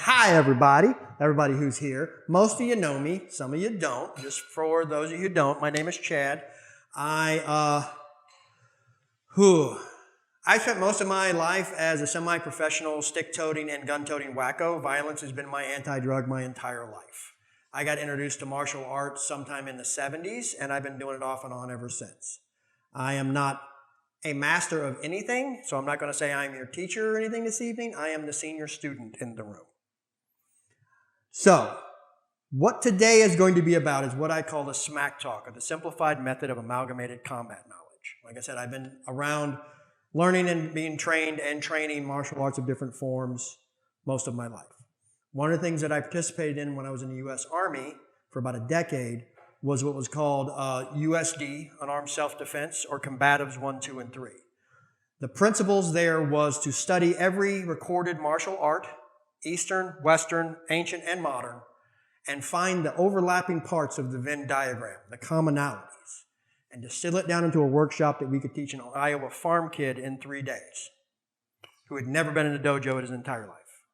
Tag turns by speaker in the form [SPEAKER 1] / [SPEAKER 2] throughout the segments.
[SPEAKER 1] Hi, everybody who's here. Most of you know me, some of you don't. Just for those of you who don't, my name is Chad. I spent most of my life as a semi-professional stick-toting and gun-toting wacko. Violence has been my anti-drug my entire life. I got introduced to martial arts sometime in the 70s, and I've been doing it off and on ever since. I am not a master of anything, so I'm not going to say I'm your teacher or anything this evening. I am the senior student in the room. So, what today is going to be about is what I call the S.M.A.C.K talk, or the Simplified Method of Amalgamated Combat Knowledge. Like I said, I've been around learning and being trained and training martial arts of different forms most of my life. One of the things that I participated in when I was in the U.S. Army for about a decade was what was called USD, Unarmed Self-Defense, or Combatives 1, 2, and 3. The principles there was to study every recorded martial art, Eastern, Western, ancient, and modern, and find the overlapping parts of the Venn diagram, the commonalities, and distill it down into a workshop that we could teach an Iowa farm kid in 3 days who had never been in a dojo in his entire life.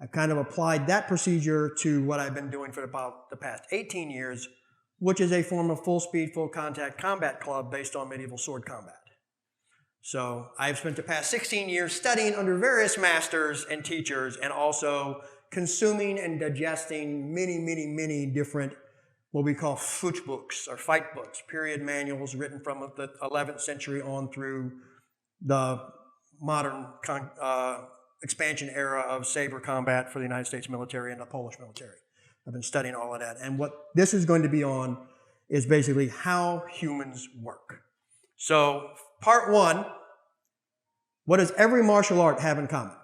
[SPEAKER 1] I've kind of applied that procedure to what I've been doing for about the past 18 years, which is a form of full-speed, full-contact combat club based on medieval sword combat. So I've spent the past 16 years studying under various masters and teachers and also consuming and digesting many different what we call fuch books or fight books, period manuals written from the 11th century on through the modern expansion era of saber combat for the United States military and the Polish military. I've been studying all of that. And what this is going to be on is basically how humans work. So part one, what does every martial art have in common?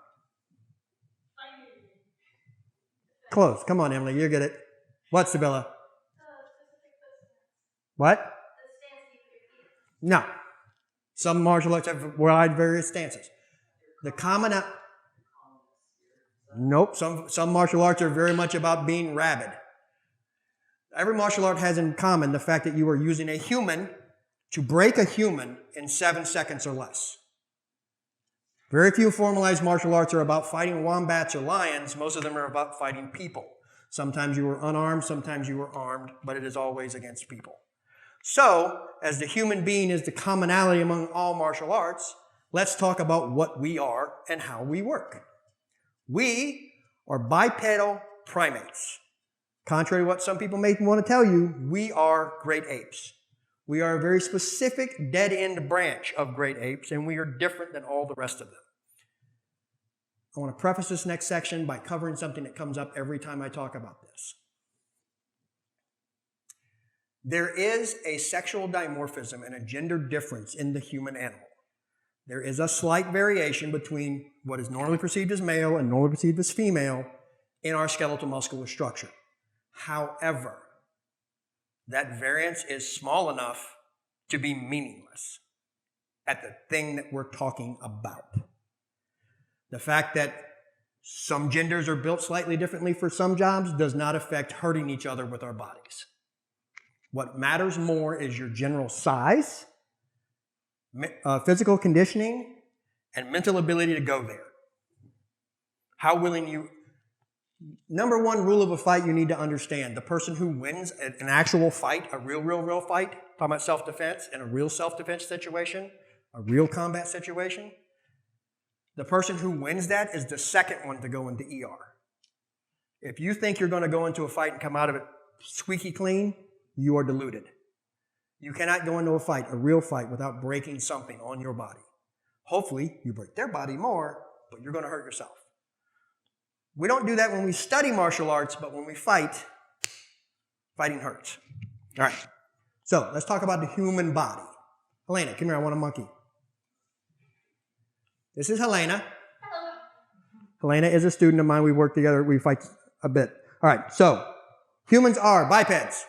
[SPEAKER 1] Close. Come on, Emily, you get it. What, Sibylla? What? No. Some martial arts have wide various stances. The common... Nope. Some martial arts are very much about being rabid. Every martial art has in common the fact that you are using a human to break a human in 7 seconds or less. Very few formalized martial arts are about fighting wombats or lions. Most of them are about fighting people. Sometimes you are unarmed, sometimes you are armed, but it is always against people. So, as the human being is the commonality among all martial arts, let's talk about what we are and how we work. We are bipedal primates. Contrary to what some people may want to tell you, we are great apes. We are a very specific dead-end branch of great apes, and we are different than all the rest of them. I want to preface this next section by covering something that comes up every time I talk about this. There is a sexual dimorphism and a gender difference in the human animal. There is a slight variation between what is normally perceived as male and normally perceived as female in our skeletal muscular structure. However, that variance is small enough to be meaningless at the thing that we're talking about. The fact that some genders are built slightly differently for some jobs does not affect hurting each other with our bodies. What matters more is your general size, physical conditioning, and mental ability to go there. How willing you... Number one rule of a fight you need to understand, the person who wins an actual fight, a real fight, talking about self-defense, in a real self-defense situation, a real combat situation, the person who wins that is the second one to go into ER. If you think you're going to go into a fight and come out of it squeaky clean, you are deluded. You cannot go into a fight, a real fight, without breaking something on your body. Hopefully, you break their body more, but you're going to hurt yourself. We don't do that when we study martial arts, but when we fight, fighting hurts. All right. So, let's talk about the human body. Helena, come here, I want a monkey. This is Helena.
[SPEAKER 2] Hello.
[SPEAKER 1] Helena is a student of mine. We work together. We fight a bit. All right. So, humans are bipeds.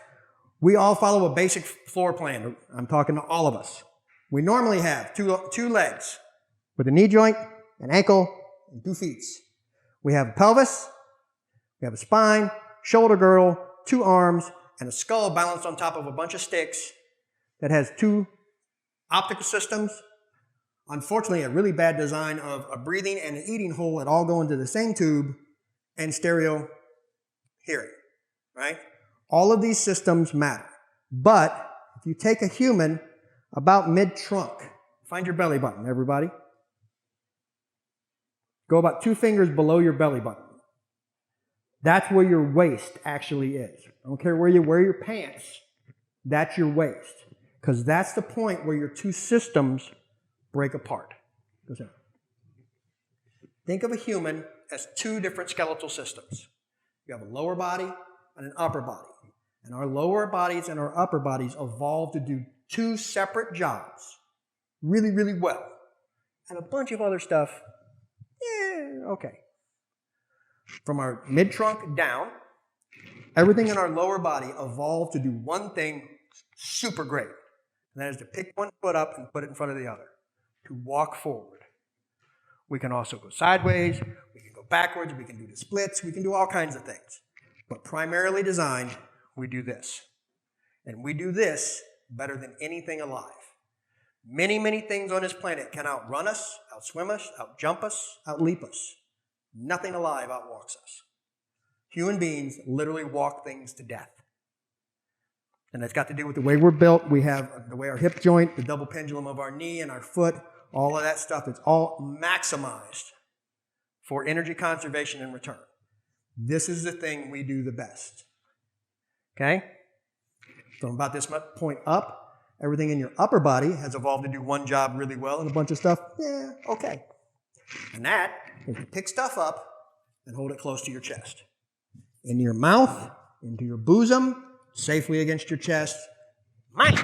[SPEAKER 1] We all follow a basic floor plan. I'm talking to all of us. We normally have two legs with a knee joint, an ankle, and 2 feet. We have a pelvis, we have a spine, shoulder girdle, 2 arms, and a skull balanced on top of a bunch of sticks that has 2 optical systems. Unfortunately, a really bad design of a breathing and an eating hole that all go into the same tube and stereo hearing, right? All of these systems matter. But if you take a human about mid-trunk, find your belly button, everybody. Go about 2 fingers below your belly button. That's where your waist actually is. I don't care where you wear your pants, that's your waist. Because that's the point where your 2 systems break apart. Think of a human as 2 different skeletal systems. You have a lower body and an upper body. And our lower bodies and our upper bodies evolved to do 2 separate jobs really, really well. And a bunch of other stuff, okay. From our mid-trunk down, everything in our lower body evolved to do one thing super great. And that is to pick one foot up and put it in front of the other, to walk forward. We can also go sideways, we can go backwards, we can do the splits, we can do all kinds of things. But primarily designed, we do this. And we do this better than anything alive. Many, many things on this planet can outrun us, outswim us, outjump us, outleap us. Nothing alive outwalks us. Human beings literally walk things to death. And that's got to do with the way we're built. We have the way our hip joint, the double pendulum of our knee and our foot, all of that stuff. It's all maximized for energy conservation and return. This is the thing we do the best. Okay? From about this point up, everything in your upper body has evolved to do one job really well, and a bunch of stuff, okay. And that is to pick stuff up and hold it close to your chest. Into your mouth, into your bosom, safely against your chest. Mine.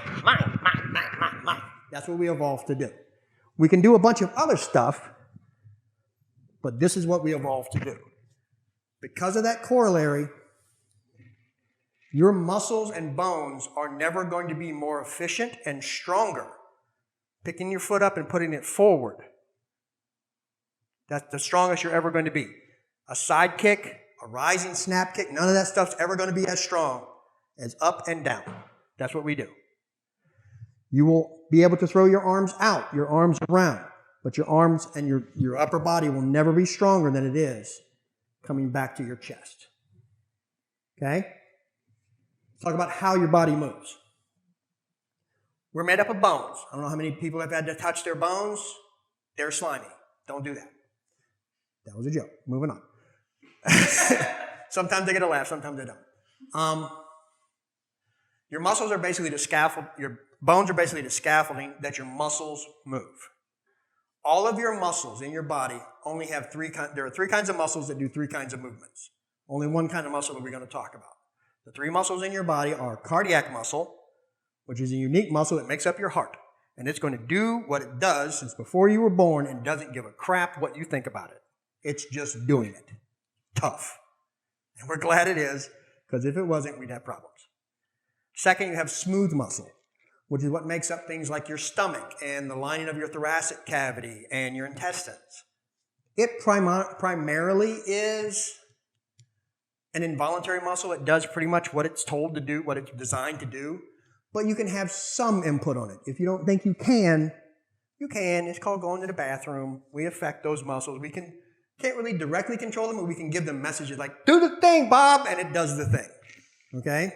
[SPEAKER 1] That's what we evolved to do. We can do a bunch of other stuff, but this is what we evolved to do. Because of that corollary, your muscles and bones are never going to be more efficient and stronger picking your foot up and putting it forward. That's the strongest you're ever going to be. A side kick, a rising snap kick, none of that stuff's ever going to be as strong as up and down. That's what we do. You will be able to throw your arms out, your arms around, but your arms and your upper body will never be stronger than it is coming back to your chest. Okay? Let's talk about how your body moves. We're made up of bones. I don't know how many people have had to touch their bones. They're slimy. Don't do that. That was a joke. Moving on. Sometimes they get a laugh, sometimes they don't. Your muscles are basically the scaffold, your bones are basically the scaffolding that your muscles move. All of your muscles in your body only have there are 3 kinds of muscles that do 3 kinds of movements. Only one kind of muscle that we're going to talk about. The 3 muscles in your body are cardiac muscle, which is a unique muscle that makes up your heart. And it's going to do what it does since before you were born and doesn't give a crap what you think about it. It's just doing it. Tough. And we're glad it is, because if it wasn't, we'd have problems. Second, you have smooth muscle, which is what makes up things like your stomach and the lining of your thoracic cavity and your intestines. It primarily is an involuntary muscle. It does pretty much what it's told to do, what it's designed to do, but you can have some input on it. If you don't think you can, you can. It's called going to the bathroom. We affect those muscles. We can't really directly control them, but we can give them messages like, do the thing, Bob, and it does the thing. Okay?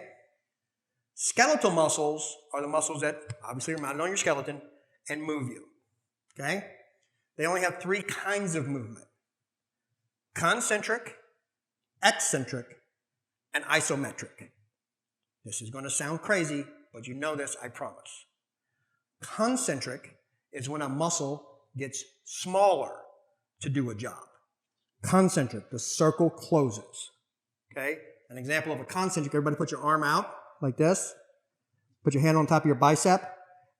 [SPEAKER 1] Skeletal muscles are the muscles that obviously are mounted on your skeleton and move you. Okay? They only have 3 kinds of movement. Concentric, eccentric, and isometric. This is going to sound crazy, but you know this, I promise. Concentric is when a muscle gets smaller to do a job. Concentric, the circle closes. Okay? An example of a concentric, everybody put your arm out like this. Put your hand on top of your bicep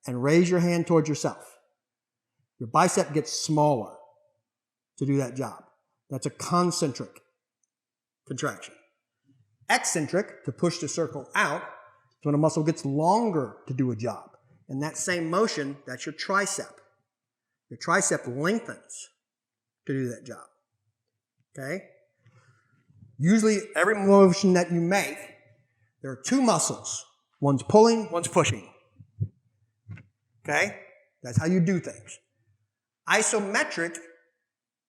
[SPEAKER 1] and raise your hand towards yourself. Your bicep gets smaller to do that job. That's a concentric contraction. Eccentric, to push the circle out, is when a muscle gets longer to do a job. And that same motion, that's your tricep. Your tricep lengthens to do that job. Okay? Usually, every motion that you make, there are 2 muscles. One's pulling, one's pushing. Okay? That's how you do things. Isometric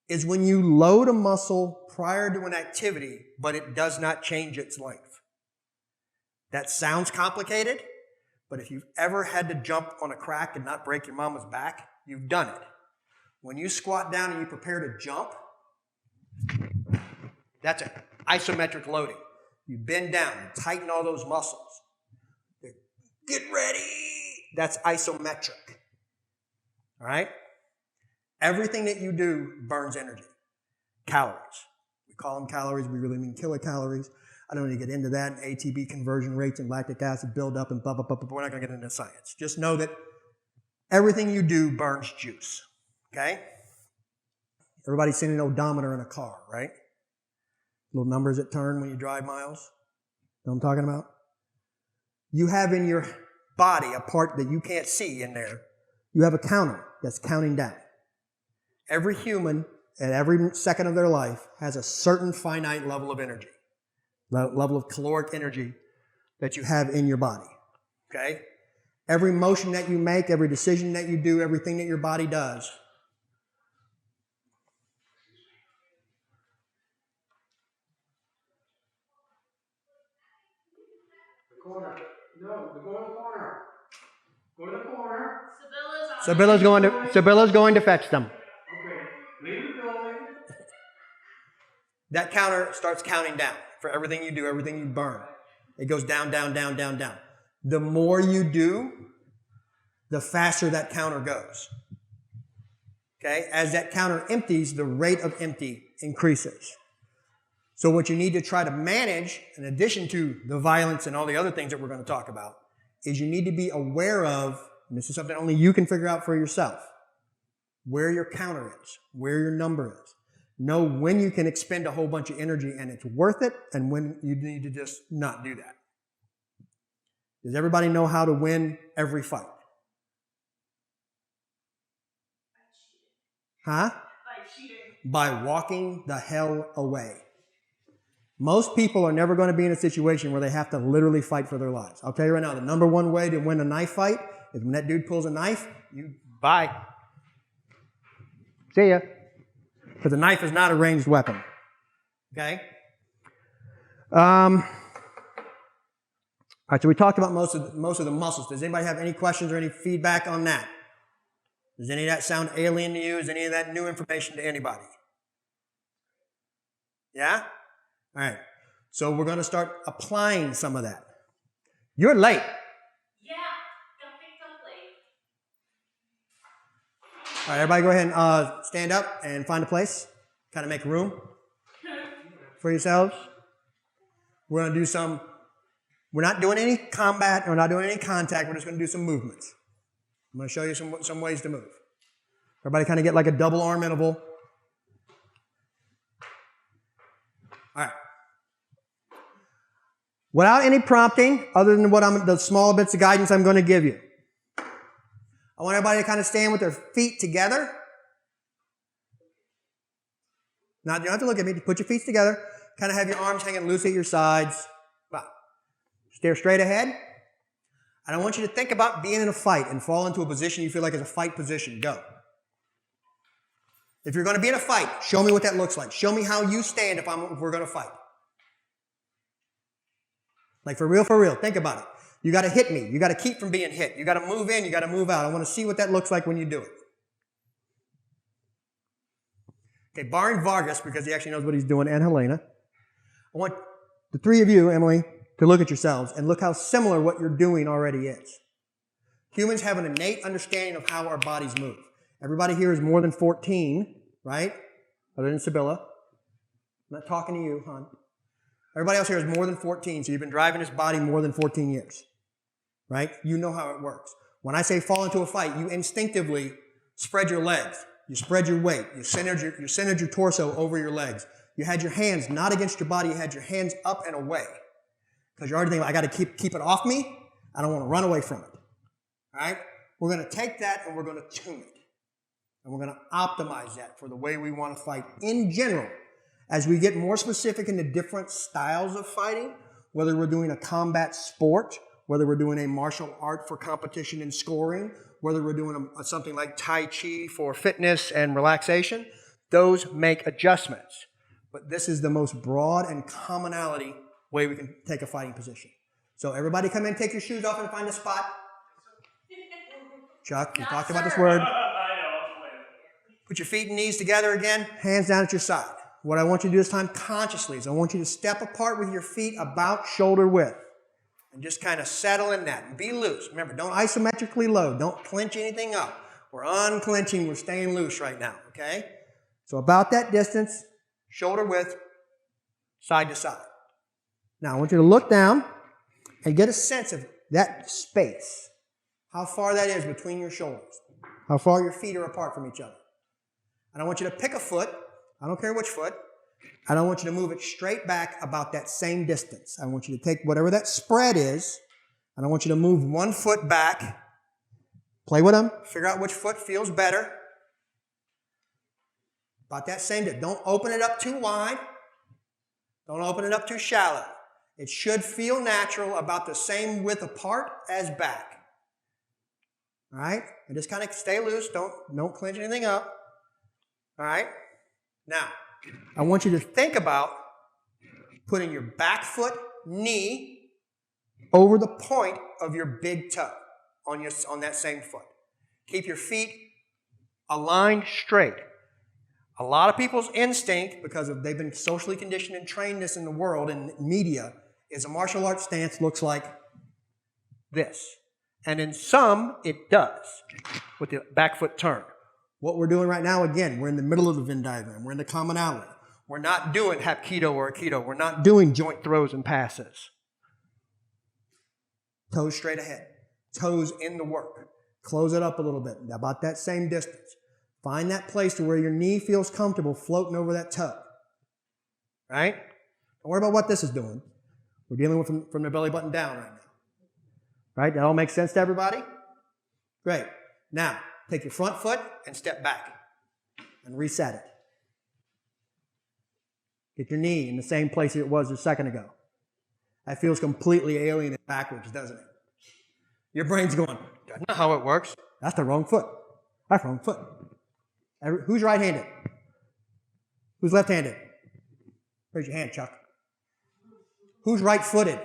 [SPEAKER 1] is when you load a muscle prior to an activity, but it does not change its length. That sounds complicated, but if you've ever had to jump on a crack and not break your mama's back, you've done it. When you squat down and you prepare to jump, that's an isometric loading. You bend down, you tighten all those muscles. Get ready. That's isometric. All right? Everything that you do burns energy. Calories. We call them calories. We really mean kilocalories. I don't need to get into that. And ATP conversion rates and lactic acid buildup and blah, blah, blah, blah. We're not going to get into science. Just know that everything you do burns juice. Okay? Everybody's seen an odometer in a car, right? Little numbers that turn when you drive miles. Know what I'm talking about? You have in your body a part that you can't see in there. You have a counter that's counting down. Every human at every second of their life has a certain finite level of energy, level of caloric energy that you have in your body. Okay? Every motion that you make, every decision that you do, everything that your body does. Corner. No, go to the corner. Go to the corner. Sibylla's going to fetch them. Okay. Leave the building. That counter starts counting down for everything you do, everything you burn. It goes down, down, down, down, down. The more you do, the faster that counter goes. Okay? As that counter empties, the rate of empty increases. So what you need to try to manage, in addition to the violence and all the other things that we're going to talk about, is you need to be aware of, and this is something only you can figure out for yourself, where your counter is, where your number is. Know when you can expend a whole bunch of energy and it's worth it, and when you need to just not do that. Does everybody know how to win every fight? Huh?
[SPEAKER 2] By cheating.
[SPEAKER 1] By walking the hell away. Most people are never going to be in a situation where they have to literally fight for their lives. I'll tell you right now, the number one way to win a knife fight is when that dude pulls a knife, you bye. See ya. Because a knife is not a ranged weapon. Okay? All right, so we talked about most of the muscles. Does anybody have any questions or any feedback on that? Does any of that sound alien to you? Is any of that new information to anybody? Yeah? All right. So we're going to start applying some of that. You're late.
[SPEAKER 2] Yeah, got picked up late.
[SPEAKER 1] All right, everybody go ahead and stand up and find a place. Kind of make room for yourselves. We're going to do some, we're not doing any combat, we're not doing any contact, we're just going to do some movements. I'm going to show you some ways to move. Everybody kind of get like a double arm interval. All right. Without any prompting, other than the small bits of guidance I'm going to give you. I want everybody to kind of stand with their feet together. Now, you don't have to look at me. Just put your feet together. Kind of have your arms hanging loose at your sides. Stare straight ahead. I don't want you to think about being in a fight and fall into a position you feel like is a fight position. Go. If you're going to be in a fight, show me what that looks like. Show me how you stand if we're going to fight. Like for real, think about it. You got to hit me. You got to keep from being hit. You got to move in. You got to move out. I want to see what that looks like when you do it. Okay, barring Vargas, because he actually knows what he's doing, and Helena, I want the three of you, Emily, to look at yourselves and look how similar what you're doing already is. Humans have an innate understanding of how our bodies move. Everybody here is more than 14, right? Other than Sibylla. I'm not talking to you, hon. Everybody else here is more than 14, so you've been driving this body more than 14 years, right? You know how it works. When I say fall into a fight, you instinctively spread your legs. You spread your weight. You centered your torso over your legs. You had your hands not against your body. You had your hands up and away. Because you're already thinking, I got to keep it off me. I don't want to run away from it. All right? We're going to take that and we're going to tune it. And we're going to optimize that for the way we want to fight in general. As we get more specific into different styles of fighting, whether we're doing a combat sport, whether we're doing a martial art for competition and scoring, whether we're doing something like Tai Chi for fitness and relaxation, those make adjustments. But this is the most broad and commonality way we can take a fighting position. So everybody come in, take your shoes off and find a spot. Chuck, you talked about this word. Put your feet and knees together again, hands down at your side. What I want you to do this time consciously is I want you to step apart with your feet about shoulder width. And just kind of settle in that and be loose. Remember, don't isometrically load. Don't clench anything up. We're unclenching. We're staying loose right now, okay? So about that distance, shoulder width, side to side. Now, I want you to look down and get a sense of that space, how far that is between your shoulders, how far your feet are apart from each other. And I want you to pick a foot. I don't care which foot. And I want you to move it straight back about that same distance. I want you to take whatever that spread is, and I want you to move one foot back. Play with them. Figure out which foot feels better. About that same distance. Don't open it up too wide. Don't open it up too shallow. It should feel natural, about the same width apart as back. All right? And just kind of stay loose. Don't clench anything up. All right? Now, I want you to think about putting your back foot knee over the point of your big toe on that same foot. Keep your feet aligned straight. A lot of people's instinct, because they've been socially conditioned and trained this in the world and media, is a martial arts stance looks like this. And in some, it does, with the back foot turn. What we're doing right now, again, we're in the middle of the Venn diagram. We're in the commonality. We're not doing Hapkido or Aikido. We're not doing joint throws and passes. Toes straight ahead. Toes in the work. Close it up a little bit, about that same distance. Find that place to where your knee feels comfortable floating over that toe. Right? Don't worry about what this is doing. We're dealing with from the belly button down right now. Right? That all makes sense to everybody? Great. Now, take your front foot and step back and reset it. Get your knee in the same place it was a second ago. That feels completely alien and backwards, doesn't it? Your brain's going, that's not how it works. That's the wrong foot. That's the wrong foot. Who's right-handed? Who's left-handed? Raise your hand, Chuck. Who's right-footed?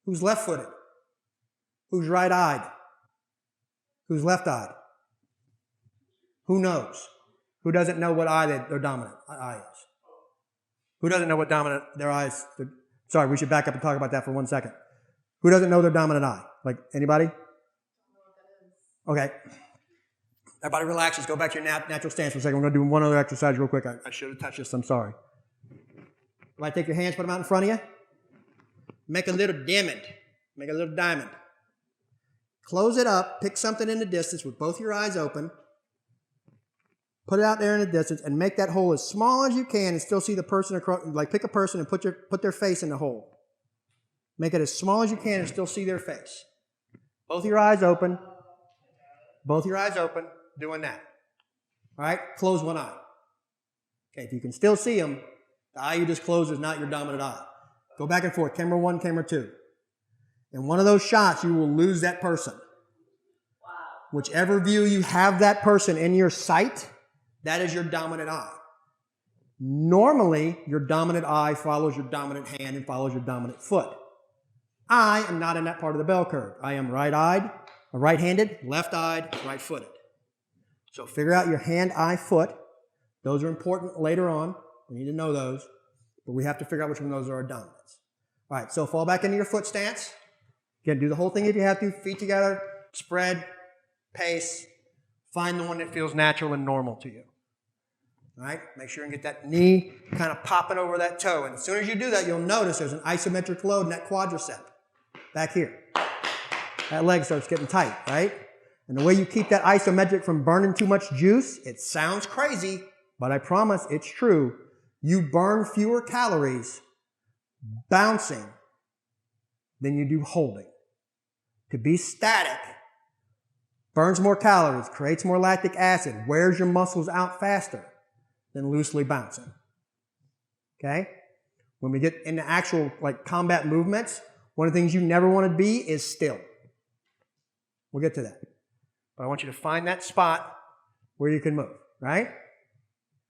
[SPEAKER 1] Who's left-footed? Who's right-eyed? Who's left-eyed? Who knows? Who doesn't know what eye their dominant eye is? Who doesn't know what dominant their eye is? Sorry, we should back up and talk about that for 1 second. Who doesn't know their dominant eye? Like, anybody? Okay. Everybody relax. Just go back to your natural stance for a second. We're going to do one other exercise real quick. I should have touched this. I'm sorry. Everybody take your hands, put them out in front of you. Make a little diamond. Make a little diamond. Close it up. Pick something in the distance with both your eyes open. Put it out there in the distance and make that hole as small as you can and still see the person across. Like pick a person and put their face in the hole. Make it as small as you can and still see their face. Both your eyes open. Both your eyes open. Doing that. All right? Close one eye. Okay, if you can still see them, the eye you just closed is not your dominant eye. Go back and forth. Camera 1, camera 2. In one of those shots, you will lose that person.
[SPEAKER 2] Wow.
[SPEAKER 1] Whichever view you have that person in your sight, that is your dominant eye. Normally, your dominant eye follows your dominant hand and follows your dominant foot. I am not in that part of the bell curve. I am right-eyed, right-handed, left-eyed, right-footed. So figure out your hand, eye, foot. Those are important later on. We need to know those. But we have to figure out which one of those are our dominants. All right, so fall back into your foot stance. Again, do the whole thing if you have to. Feet together, spread, pace. Find the one that feels natural and normal to you. All right, make sure and get that knee kind of popping over that toe. And as soon as you do that, you'll notice there's an isometric load in that quadricep back here. That leg starts getting tight, right? And the way you keep that isometric from burning too much juice, it sounds crazy, but I promise it's true. You burn fewer calories bouncing than you do holding. To be static burns more calories, creates more lactic acid, wears your muscles out faster than loosely bouncing. Okay? When we get into actual combat movements, one of the things you never want to be is still. We'll get to that. But I want you to find that spot where you can move, right?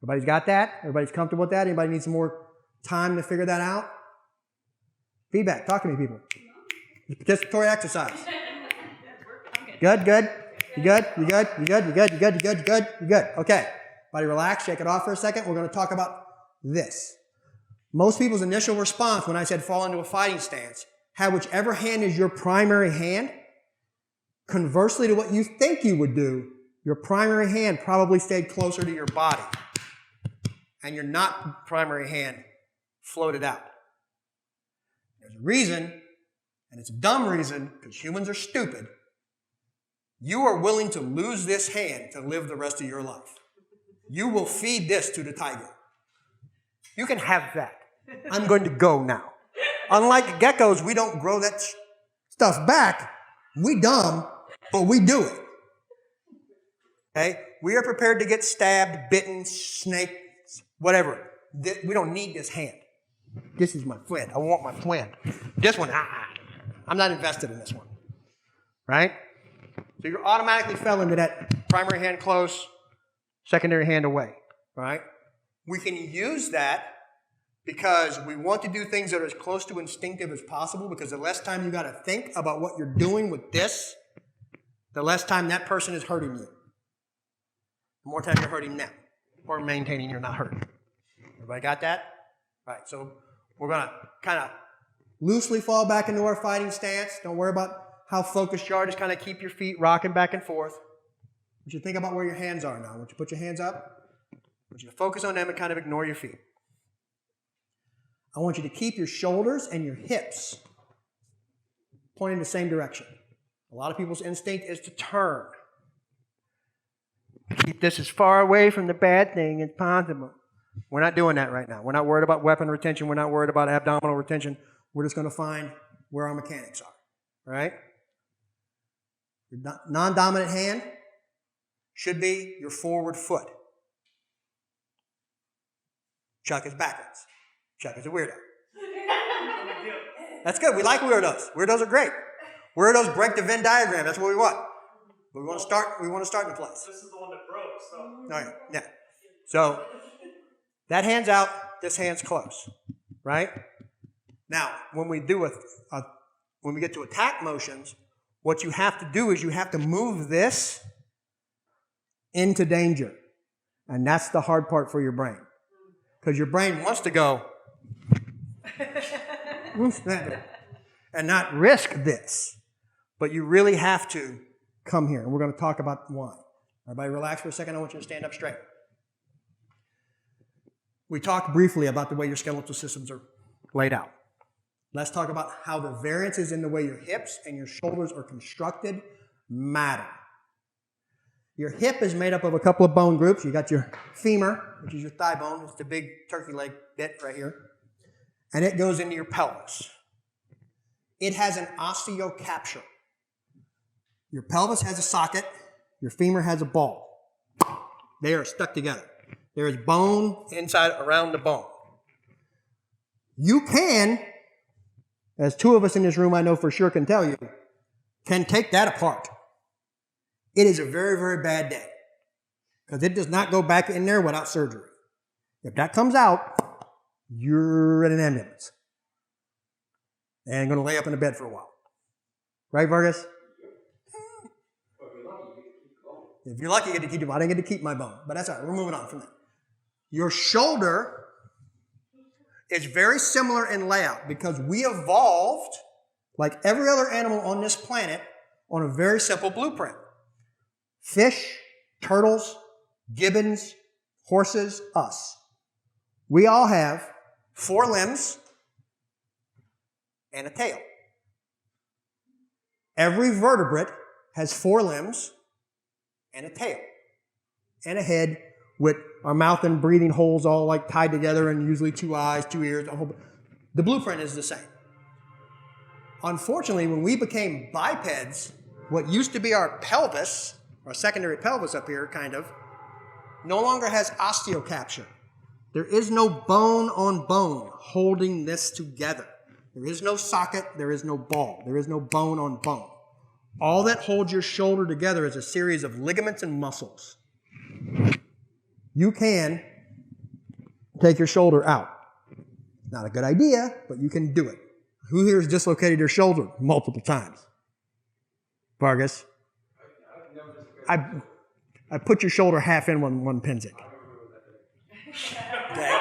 [SPEAKER 1] Everybody's got that? Everybody's comfortable with that? Anybody need some more time to figure that out? Feedback. Talk to me, people. Participatory exercise. Good, good. You good? You good? You good? You good? You good? You good? You good? You good? Okay. Everybody relax. Shake it off for a second. We're going to talk about this. Most people's initial response when I said fall into a fighting stance, have whichever hand is your primary hand. Conversely to what you think you would do, your primary hand probably stayed closer to your body. And your not primary hand floated out. There's a reason, and it's a dumb reason, because humans are stupid. You are willing to lose this hand to live the rest of your life. You will feed this to the tiger. You can have that. I'm going to go now. Unlike geckos, we don't grow that stuff back. We dumb, but we do it. Okay? We are prepared to get stabbed, bitten, snaked, whatever. We don't need this hand. This is my friend. I want my friend. This one, I'm not invested in this one. Right? So you automatically fell into that primary hand close, secondary hand away. Right? We can use that because we want to do things that are as close to instinctive as possible, because the less time you got to think about what you're doing with this, the less time that person is hurting you. The more time you're hurting them or maintaining you're not hurt. Everybody got that? All right, so we're going to kind of loosely fall back into our fighting stance. Don't worry about how focused you are. Just kind of keep your feet rocking back and forth. I want you to think about where your hands are now. I want you to put your hands up. I want you to focus on them and kind of ignore your feet. I want you to keep your shoulders and your hips pointing the same direction. A lot of people's instinct is to turn. Keep this as far away from the bad thing as possible. We're not doing that right now. We're not worried about weapon retention. We're not worried about abdominal retention. We're just going to find where our mechanics are. All right? Your non-dominant hand should be your forward foot. Chuck is backwards. Chuck is a weirdo. That's good. We like weirdos. Weirdos are great. Weirdos break the Venn diagram. That's what we want. We want to start in a place.
[SPEAKER 3] This is the one that broke, so.
[SPEAKER 1] All right. Yeah. So that hand's out. This hand's close. Right? Now, when we do when we get to attack motions, what you have to do is you have to move this into danger, and that's the hard part for your brain, because your brain wants to go and not risk this, but you really have to come here, and we're going to talk about why. Everybody relax for a second. I want you to stand up straight. We talked briefly about the way your skeletal systems are laid out. Let's talk about how the variances in the way your hips and your shoulders are constructed matter. Your hip is made up of a couple of bone groups. You got your femur, which is your thigh bone. It's the big turkey leg bit right here. And it goes into your pelvis. It has an osteocapture. Your pelvis has a socket. Your femur has a ball. They are stuck together. There is bone inside around the bone. You can, as two of us in this room I know for sure can tell you, can take that apart. It is a very, very bad day, because it does not go back in there without surgery. If that comes out, you're in an ambulance and going to lay up in the bed for a while. Right, Vargas? If you're lucky, you get to keep your bone. I didn't get to keep my bone, but that's all right. We're moving on from that. Your shoulder is very similar in layout, because we evolved, like every other animal on this planet, on a very simple blueprint. Fish, turtles, gibbons, horses, us. We all have 4 limbs and a tail. Every vertebrate has 4 limbs and a tail and a head with our mouth and breathing holes all like tied together, and usually 2 eyes, 2 ears. The blueprint is the same. Unfortunately, when we became bipeds, what used to be our pelvis, our secondary pelvis up here, kind of, no longer has osteocapture. There is no bone on bone holding this together. There is no socket. There is no ball. There is no bone on bone. All that holds your shoulder together is a series of ligaments and muscles. You can take your shoulder out. Not a good idea, but you can do it. Who here has dislocated their shoulder multiple times? Vargas? I put your shoulder half in one Pinzik. Okay.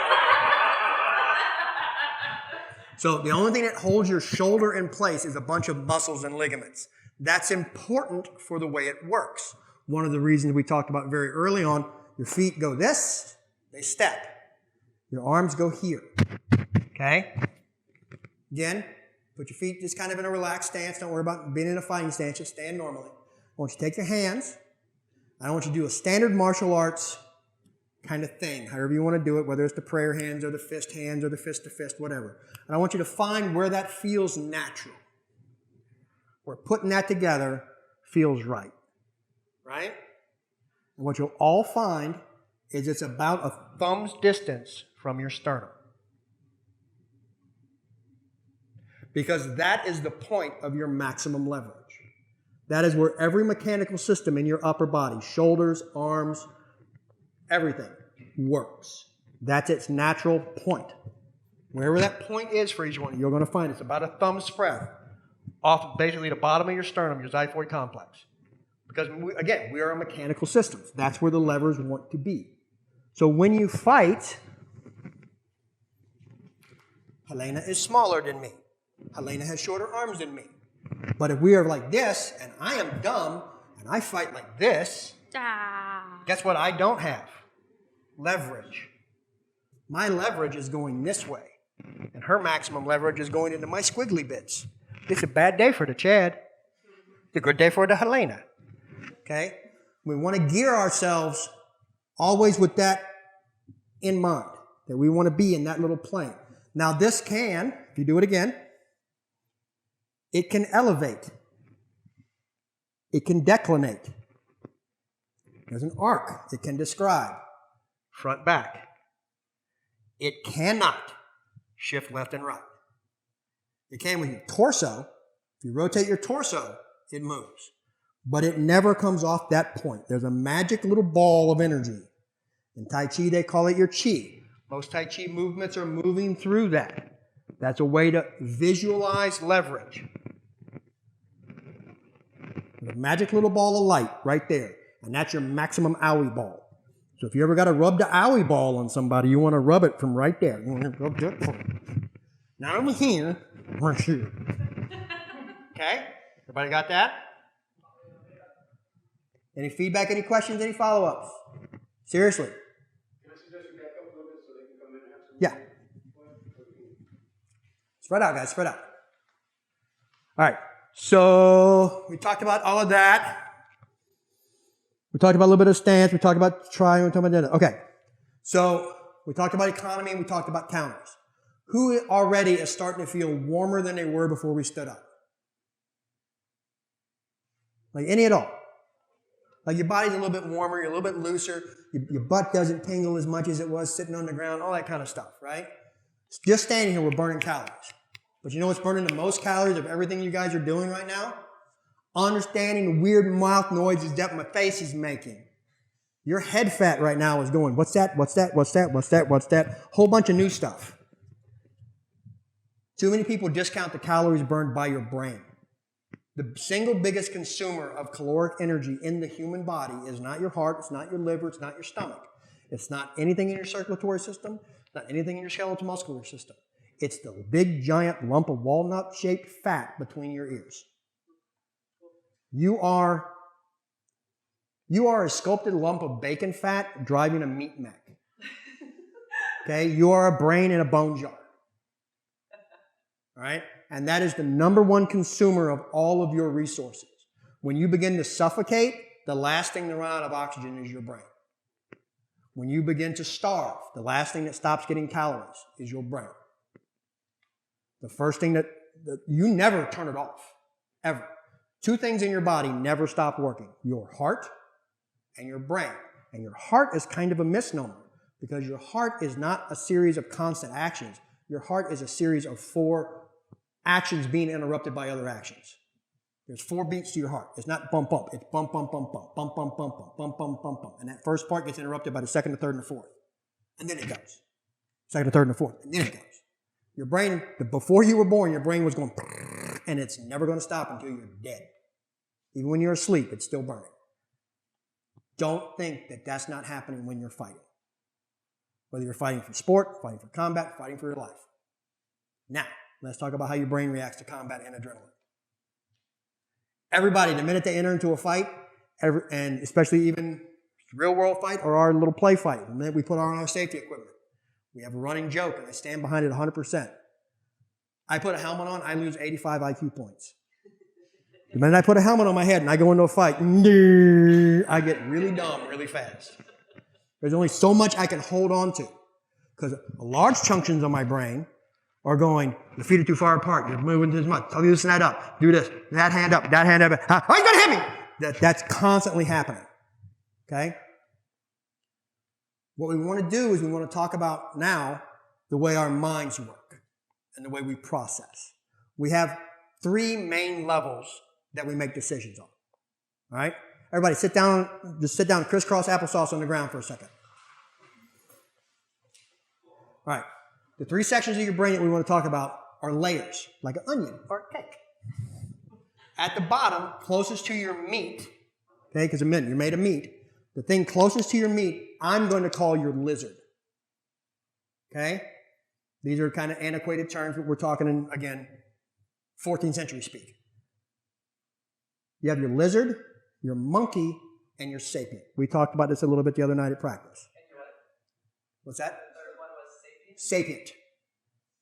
[SPEAKER 1] So the only thing that holds your shoulder in place is a bunch of muscles and ligaments. That's important for the way it works. One of the reasons we talked about very early on, your feet go this, they step. Your arms go here. Okay? Again, put your feet just kind of in a relaxed stance. Don't worry about being in a fighting stance. Just stand normally. I want you to take your hands. I want you to do a standard martial arts kind of thing, however you want to do it, whether it's the prayer hands or the fist to fist, whatever. And I want you to find where that feels natural. Where putting that together feels right. Right? And what you'll all find is it's about a thumb's distance from your sternum. Because that is the point of your maximum leverage. That is where every mechanical system in your upper body, shoulders, arms, everything works. That's its natural point. Wherever that point is for each one, you're going to find it's about a thumb's spread off basically the bottom of your sternum, your xiphoid complex. Because, again, we are a mechanical system. That's where the levers want to be. So when you fight, Helena is smaller than me. Helena has shorter arms than me. But if we are like this, and I am dumb, and I fight like this, guess what I don't have? Leverage. My leverage is going this way, and her maximum leverage is going into my squiggly bits. It's a bad day for the Chad. It's a good day for the Helena. Okay? We want to gear ourselves always with that in mind, that we want to be in that little plane. Now this can, if you do it again, it can elevate. It can declinate. There's an arc it can describe. Front, back. It cannot shift left and right. It can with your torso. If you rotate your torso, it moves. But it never comes off that point. There's a magic little ball of energy. In Tai Chi, they call it your chi. Most Tai Chi movements are moving through that. That's a way to visualize leverage. The magic little ball of light right there. And that's your maximum owie ball. So if you ever got to rub the owie ball on somebody, you want to rub it from right there. You want to rub that from. Not over here, right here. Okay? Everybody got that? Any feedback, any questions, any follow-ups? Seriously.
[SPEAKER 3] Can I suggest you back up a little bit so they can come in and have some?
[SPEAKER 1] Yeah. Spread out, guys, spread out. All right. So we talked about all of that. We talked about a little bit of stance. We talked about triangle. We talked about that. Okay. So we talked about economy and we talked about counters. Who already is starting to feel warmer than they were before we stood up? Like any at all? Like your body's a little bit warmer, you're a little bit looser, your butt doesn't tingle as much as it was sitting on the ground, all that kind of stuff, right? Just standing here, we're burning calories. But you know what's burning the most calories of everything you guys are doing right now? Understanding the weird mouth noises that my face is making. Your head fat right now is going, what's that, what's that, what's that, what's that, what's that? Whole bunch of new stuff. Too many people discount the calories burned by your brain. The single biggest consumer of caloric energy in the human body is not your heart, it's not your liver, it's not your stomach. It's not anything in your circulatory system, it's not anything in your skeletal muscular system. It's the big giant lump of walnut-shaped fat between your ears. You are a sculpted lump of bacon fat driving a meat mech. Okay? You are a brain in a bone jar. All right? And that is the number one consumer of all of your resources. When you begin to suffocate, the last thing to run out of oxygen is your brain. When you begin to starve, the last thing that stops getting calories is your brain. The first thing that you never turn it off, ever. Two things in your body never stop working, your heart and your brain. And your heart is kind of a misnomer because your heart is not a series of constant actions. Your heart is a series of 4 actions being interrupted by other actions. There's 4 beats to your heart. It's not bump, bump. It's bump, bump, bump, bump, bump, bump, bump, bump, bump, bump, bump, bump. And that first part gets interrupted by the second, the third, and the fourth. And then it goes. second, the third, and the fourth. And then it goes. Your brain, before you were born, your brain was going, and it's never going to stop until you're dead. Even when you're asleep, it's still burning. Don't think that that's not happening when you're fighting. Whether you're fighting for sport, fighting for combat, fighting for your life. Now, let's talk about how your brain reacts to combat and adrenaline. Everybody, the minute they enter into a fight, and especially even real world fight or our little play fight, the minute we put on our safety equipment, we have a running joke, and I stand behind it 100%. I put a helmet on, I lose 85 IQ points. The minute I put a helmet on my head and I go into a fight, I get really dumb really fast. There's only so much I can hold on to because large chunks of my brain are going, your feet are too far apart, you're moving too much, I'll loosen that up, do this, that hand up, oh, he's going to hit me! That's constantly happening, okay? What we want to do is we want to talk about now the way our minds work and the way we process. We have 3 main levels that we make decisions on, all right? Everybody sit down, just sit down, crisscross applesauce on the ground for a second. All right. The 3 sections of your brain that we want to talk about are layers, like an onion or a cake. At the bottom, closest to your meat, okay, because you're made of meat, the thing closest to your meat, I'm going to call your lizard. Okay? These are kind of antiquated terms, but we're talking in, again, 14th century speak. You have your lizard, your monkey, and your sapient. We talked about this a little bit the other night at practice. What's that? Sapient.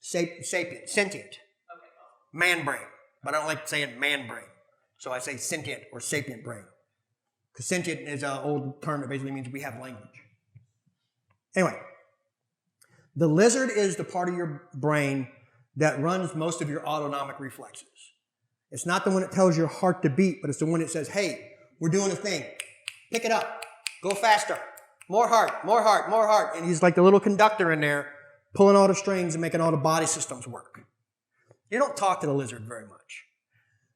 [SPEAKER 1] Sapient. Sentient. Okay. Man brain. But I don't like saying man brain. So I say sentient or sapient brain. Because sentient is an old term that basically means we have language. Anyway, the lizard is the part of your brain that runs most of your autonomic reflexes. It's not the one that tells your heart to beat, but it's the one that says, hey, we're doing a thing. Pick it up. Go faster. More heart, more heart, more heart. And he's like the little conductor in there, pulling all the strings and making all the body systems work. You don't talk to the lizard very much.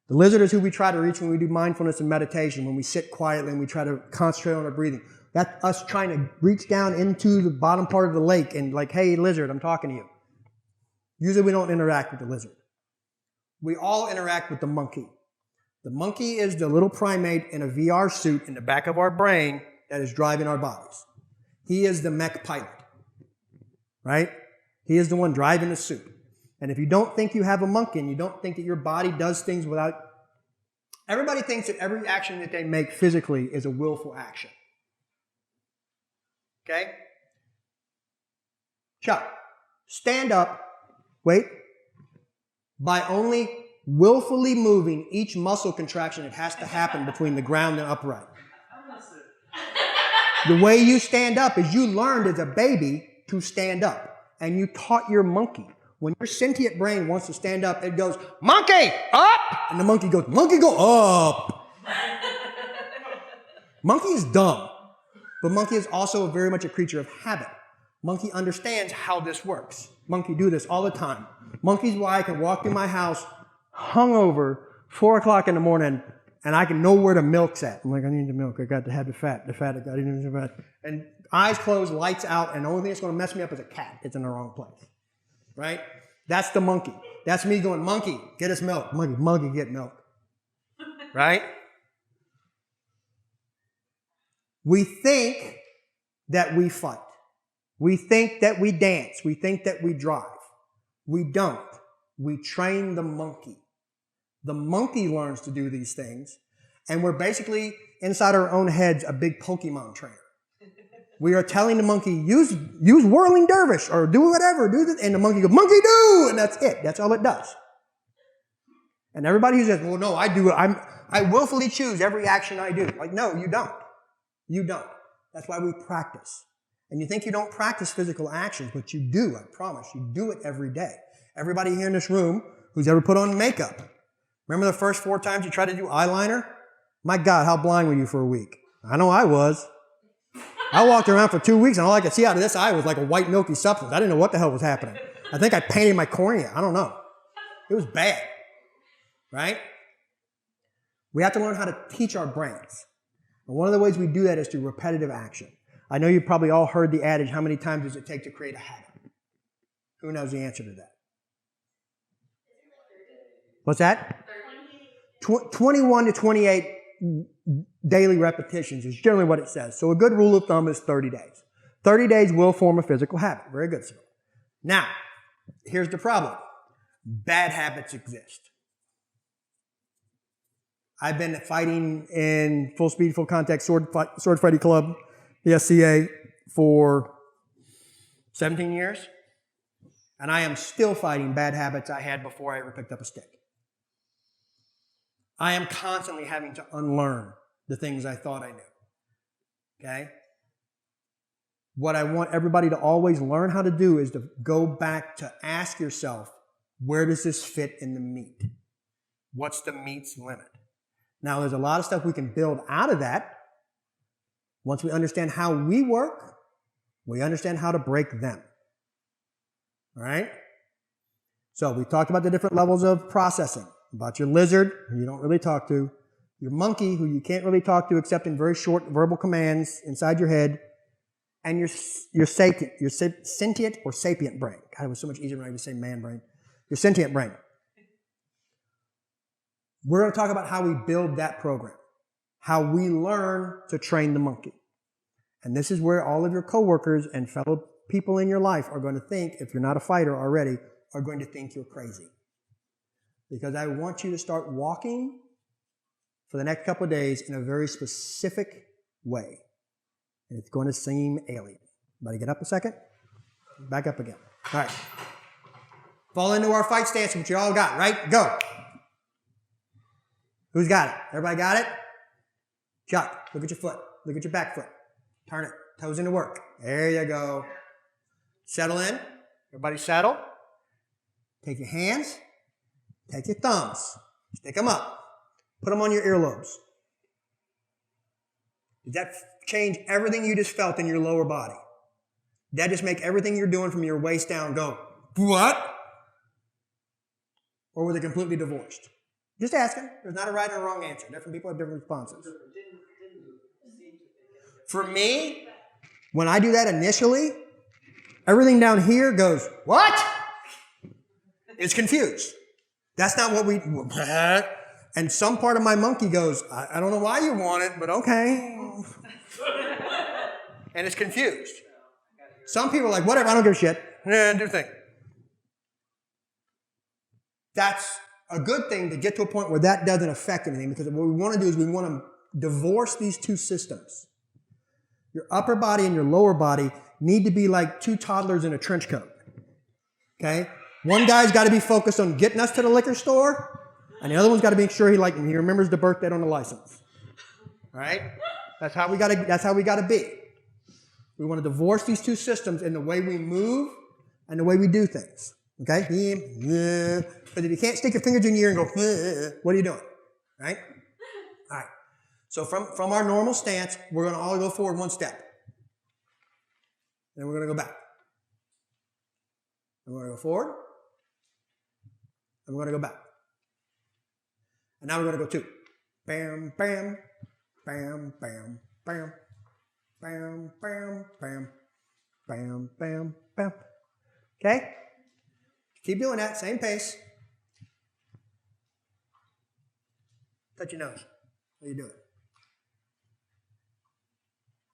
[SPEAKER 1] The lizard is who we try to reach when we do mindfulness and meditation, when we sit quietly and we try to concentrate on our breathing. That's us trying to reach down into the bottom part of the lake and like, hey, lizard, I'm talking to you. Usually we don't interact with the lizard. We all interact with the monkey. The monkey is the little primate in a VR suit in the back of our brain that is driving our bodies. He is the mech pilot, right? He is the one driving the suit. And if you don't think you have a monkey and you don't think that your body does things without... Everybody thinks that every action that they make physically is a willful action. Okay? Chuck, stand up, wait. By only willfully moving each muscle contraction that has to happen between the ground and upright. The way you stand up is you learned as a baby to stand up. And you taught your monkey. When your sentient brain wants to stand up, it goes, monkey, up! And the monkey goes, monkey, go up! Monkey is dumb. But monkey is also very much a creature of habit. Monkey understands how this works. Monkey do this all the time. Monkey's why I can walk through my house hungover, 4 o'clock in the morning, and I can know where the milk's at. I'm like, I need the milk. I got to have the fat. I got to have the fat. And eyes closed, lights out, and the only thing that's going to mess me up is a cat. It's in the wrong place. Right? That's the monkey. That's me going, monkey, get us milk. Monkey, get milk. Right? We think that we fight. We think that we dance. We think that we drive. We don't. We train the monkey. The monkey learns to do these things, and we're basically, inside our own heads, a big Pokemon trainer. We are telling the monkey, use whirling dervish, or do whatever, do this, and the monkey goes, monkey do, and that's it. That's all it does. And everybody who says, well, no, I do it. I willfully choose every action I do. Like, no, you don't. You don't. That's why we practice. And you think you don't practice physical actions, but you do, I promise. You do it every day. Everybody here in this room who's ever put on makeup, remember the first 4 times you tried to do eyeliner? My God, how blind were you for a week? I know I was. I walked around for 2 weeks and all I could see out of this eye was like a white milky substance. I didn't know what the hell was happening. I think I painted my cornea. I don't know. It was bad. Right? We have to learn how to teach our brains. And one of the ways we do that is through repetitive action. I know you've probably all heard the adage, how many times does it take to create a habit? Who knows the answer to that? What's that? 21 to 28 daily repetitions is generally what it says. So a good rule of thumb is 30 days. 30 days will form a physical habit. Very good, sir. Now, here's the problem. Bad habits exist. I've been fighting in full speed, full contact sword fighting club, the SCA, for 17 years. And I am still fighting bad habits I had before I ever picked up a stick. I am constantly having to unlearn the things I thought I knew. Okay? What I want everybody to always learn how to do is to go back to ask yourself, where does this fit in the meat? What's the meat's limit? Now, there's a lot of stuff we can build out of that. Once we understand how we work, we understand how to break them. All right? So we talked about the different levels of processing, about your lizard, who you don't really talk to, your monkey, who you can't really talk to except in very short verbal commands inside your head, and your sentient or sapient brain. God, it was so much easier when I would say man brain. Your sentient brain. We're going to talk about how we build that program, how we learn to train the monkey. And this is where all of your coworkers and fellow people in your life are going to think, if you're not a fighter already, are going to think you're crazy. Because I want you to start walking for the next couple of days in a very specific way. And it's going to seem alien. Everybody get up a second? Back up again. All right. Fall into our fight stance, which you all got, right? Go. Who's got it? Everybody got it? Chuck, look at your foot. Look at your back foot. Turn it. Toes into work. There you go. Settle in. Everybody settle. Take your hands. Take your thumbs. Stick them up. Put them on your earlobes. Did that change everything you just felt in your lower body? Did that just make everything you're doing from your waist down go, what? Or was it completely divorced? Just asking. There's not a right or a wrong answer. Different people have different responses. For me, when I do that initially, everything down here goes, what? It's confused. That's not what we... And some part of my monkey goes, I don't know why you want it, but okay. And it's confused. Some people are like, whatever, I don't give a shit. Do your thing. That's a good thing to get to a point where that doesn't affect anything, because what we want to do is we want to divorce these two systems. Your upper body and your lower body need to be like two toddlers in a trench coat. Okay? One guy's got to be focused on getting us to the liquor store, and the other one's got to make sure he remembers the birth date on the license. All right? That's how we got to be. We want to divorce these two systems in the way we move and the way we do things. Okay? But if you can't stick your fingers in your ear and go, what are you doing? Right? All right. So from our normal stance, we're going to all go forward one step. Then we're going to go back. And we're going to go forward. And we're going to go back. And now we're going to go two. Bam, bam, bam, bam, bam, bam, bam, bam, bam, bam, bam. Okay? Keep doing that, same pace. Touch your nose. How you doing?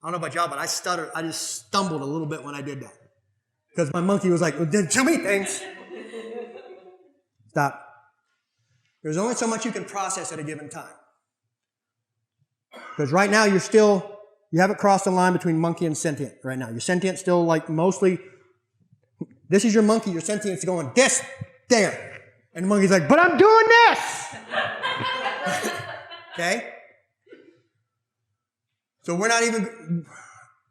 [SPEAKER 1] I don't know about y'all, but I stuttered. I just stumbled a little bit when I did that. Because my monkey was like, well, did too many things. Stop. There's only so much you can process at a given time. Because right now you haven't crossed the line between monkey and sentient right now. Your sentient's still like mostly, this is your monkey, your sentient's going this, there. And the monkey's like, but I'm doing this! Okay? So we're not even,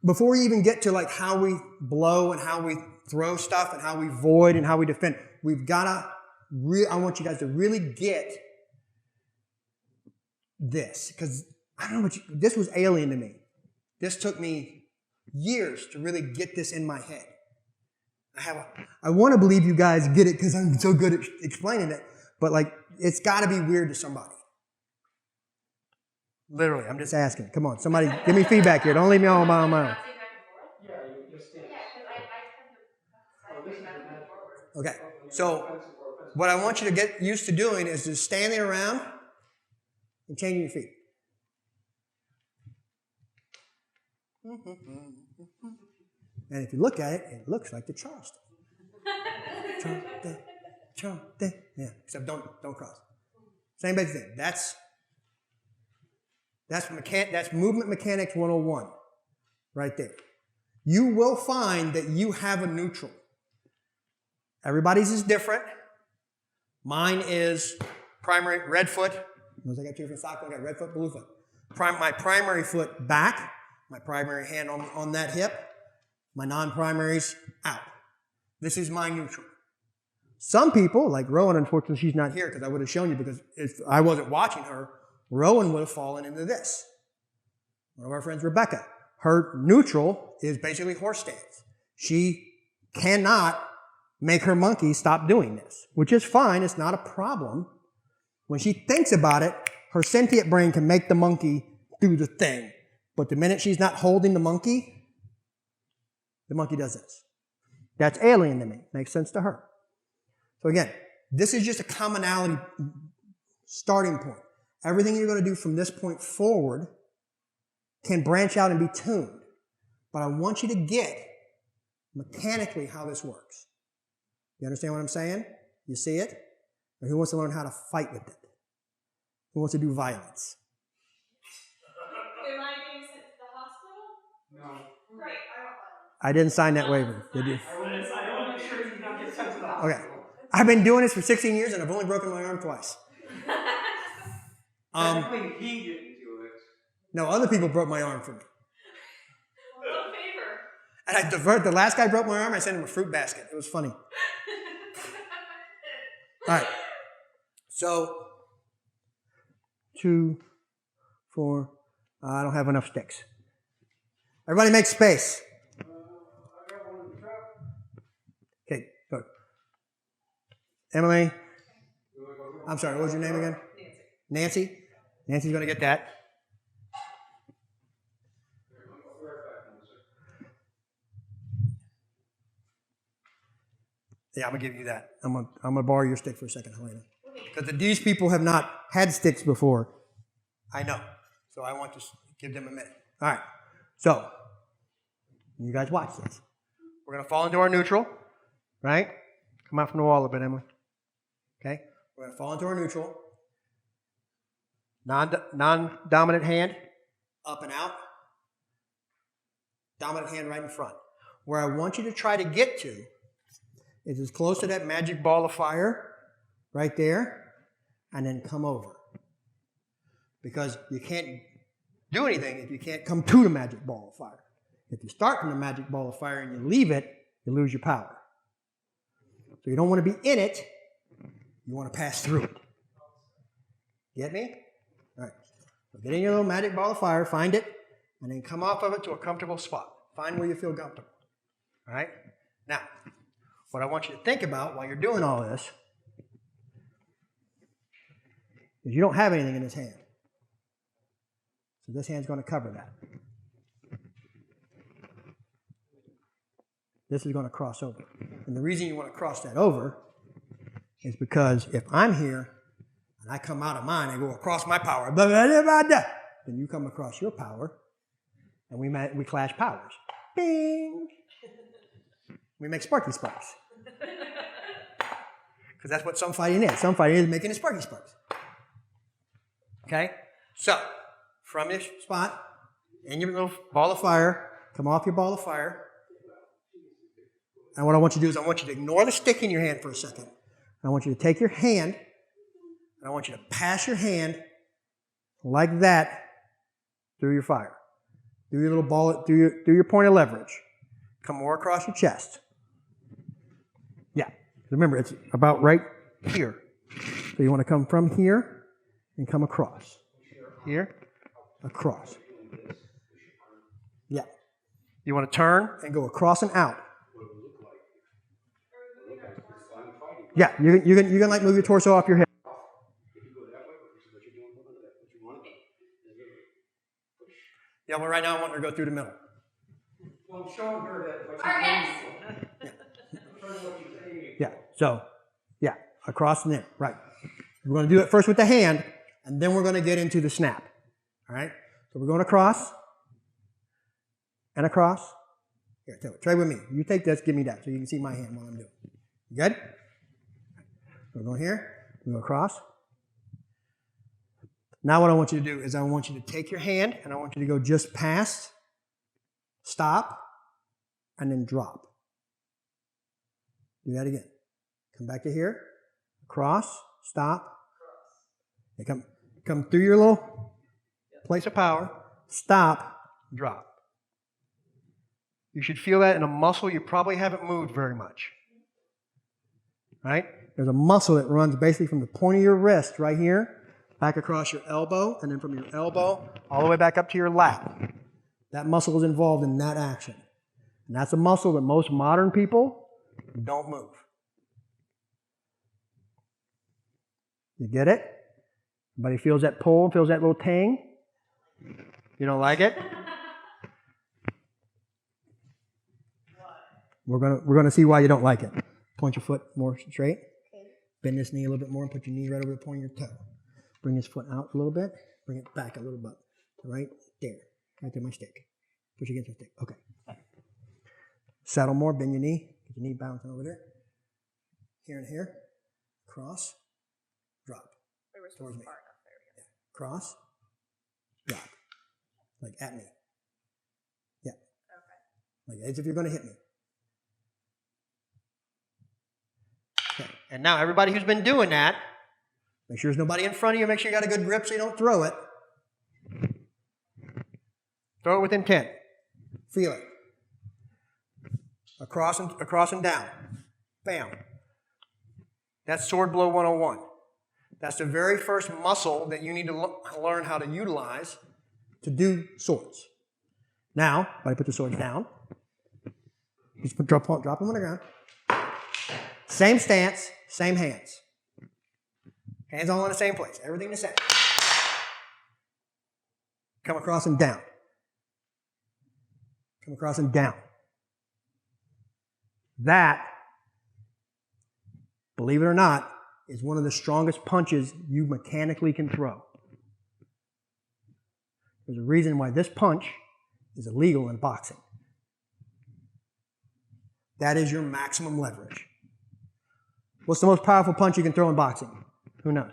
[SPEAKER 1] before we even get to like how we blow and how we throw stuff and how we void and how we defend, we've got to, I want you guys to really get this. Because I don't know this was alien to me. This took me years to really get this in my head. I want to believe you guys get it because I'm so good at explaining it, but like, it's got to be weird to somebody. Literally, I'm just asking. Come on, somebody give me feedback here. Don't leave me all by my own.
[SPEAKER 3] Yeah, your stance.
[SPEAKER 1] Okay, so what I want you to get used to doing is just standing around and changing your feet. And if you look at it, it looks like the Charleston. Charleston. Yeah, except don't cross. Same basic thing. That's movement mechanics 101 right there. You will find that you have a neutral. Everybody's is different. Mine is primary red foot. I got two different socks. I got red foot, blue foot. My primary foot back. My primary hand on that hip. My non-primary's out. This is my neutral. Some people, like Rowan, unfortunately she's not here because I would have shown you, because if I wasn't watching her, Rowan would have fallen into this. One of our friends, Rebecca, her neutral is basically horse stance. She cannot make her monkey stop doing this, which is fine. It's not a problem. When she thinks about it, her sentient brain can make the monkey do the thing. But the minute she's not holding the monkey does this. That's alien to me. Makes sense to her. So again, this is just a commonality starting point. Everything you're going to do from this point forward can branch out and be tuned. But I want you to get mechanically how this works. You understand what I'm saying? You see it? Or who wants to learn how to fight with it? Who wants to do violence?
[SPEAKER 2] Am I getting sent to the hospital?
[SPEAKER 3] No.
[SPEAKER 2] Great, I don't violence.
[SPEAKER 1] I didn't sign that waiver, did you?
[SPEAKER 3] I want to make sure you do not get sent to the hospital.
[SPEAKER 1] Okay. I've been doing this for 16 years and I've only broken my arm twice.
[SPEAKER 3] Technically, he didn't do it.
[SPEAKER 1] No, other people broke my arm for me.
[SPEAKER 2] Well, a favor.
[SPEAKER 1] And the last guy broke my arm, I sent him a fruit basket. It was funny. All right. So, 2, 4, I don't have enough sticks. Everybody make space.
[SPEAKER 3] I got one in the trap.
[SPEAKER 1] Okay, go. Emily. I'm sorry, what was your name again? Nancy. Nancy's going to get that. Yeah, I'm going to give you that. I'm going to borrow your stick for a second, Helena. Because these people have not had sticks before. I know. So I want to give them a minute. All right. So, you guys watch this. We're going to fall into our neutral, right? Come out from the wall a little bit, Emily. Okay? We're going to fall into our neutral. Non-dominant hand, up and out. Dominant hand right in front. Where I want you to try to get to is as close to that magic ball of fire, right there, and then come over. Because you can't do anything if you can't come to the magic ball of fire. If you start from the magic ball of fire and you leave it, you lose your power. So you don't want to be in it, you want to pass through it. Get me? All right. So get in your little magic ball of fire, find it, and then come off of it to a comfortable spot. Find where you feel comfortable. All right? Now, what I want you to think about while you're doing all this is you don't have anything in this hand. So this hand's going to cover that. This is going to cross over. And the reason you want to cross that over is because if I'm here and I come out of mine and go across my power, blah, blah, blah, blah, blah, then you come across your power and we clash powers. Bing! We make sparky sparks. Because that's what some fighting is. Some fighting is making a sparky sparks. Okay? So, from this spot, in your little ball of fire, come off your ball of fire. And what I want you to do is I want you to ignore the stick in your hand for a second. I want you to take your hand, and I want you to pass your hand like that through your fire. Through your little ball, through your point of leverage. Come more across your chest. Yeah. Remember, it's about right here. So you want to come from here and come across. Here, across. Yeah. You want to turn and go across and out. Yeah, you're gonna like move your torso off your head. Yeah, well, right now I want her to go through the middle.
[SPEAKER 3] Well, I'm showing her that what
[SPEAKER 2] Our
[SPEAKER 3] you're
[SPEAKER 2] heads.
[SPEAKER 3] doing.
[SPEAKER 1] Yeah. So, yeah, across and there, right. We're going to do it first with the hand, and then we're going to get into the snap. All right? So we're going across and across. Here, try with me. You take this, give me that, so you can see my hand while I'm doing it. You good? We're going here, we go across. Now what I want you to do is I want you to take your hand, and I want you to go just past, stop, and then drop. Do that again. Come back to here, cross, stop. Okay, come through your little place of power, stop, drop. You should feel that in a muscle you probably haven't moved very much. Right? There's a muscle that runs basically from the point of your wrist right here, back across your elbow, and then from your elbow all the way back up to your lap. That muscle is involved in that action. And that's a muscle that most modern people don't move. You get it? Everybody feels that pull, feels that little tang? You don't like it? We're gonna see why you don't like it. Point your foot more straight. Bend this knee a little bit more and put your knee right over the point of your toe. Bring this foot out a little bit. Bring it back a little bit. Right there. Right there, my stick. Push against my stick. Okay. Saddle more. Bend your knee. Get your knee bouncing over there. Here and here. Cross. Drop. Towards me. Yeah. Cross. Drop. Like at me. Yeah. Okay. Like as if you're going to hit me. Okay. And now everybody who's been doing that, make sure there's nobody in front of you. Make sure you got a good grip so you don't throw it. Throw it with intent. Feel it. Across and down. Bam. That's sword blow 101. That's the very first muscle that you need to learn how to utilize to do swords. Now, if I put the swords down, just drop them on the ground. Same stance, same hands. Hands all in the same place. Everything the same. Come across and down. Come across and down. That, believe it or not, is one of the strongest punches you mechanically can throw. There's a reason why this punch is illegal in boxing. That is your maximum leverage. What's the most powerful punch you can throw in boxing? Who knows?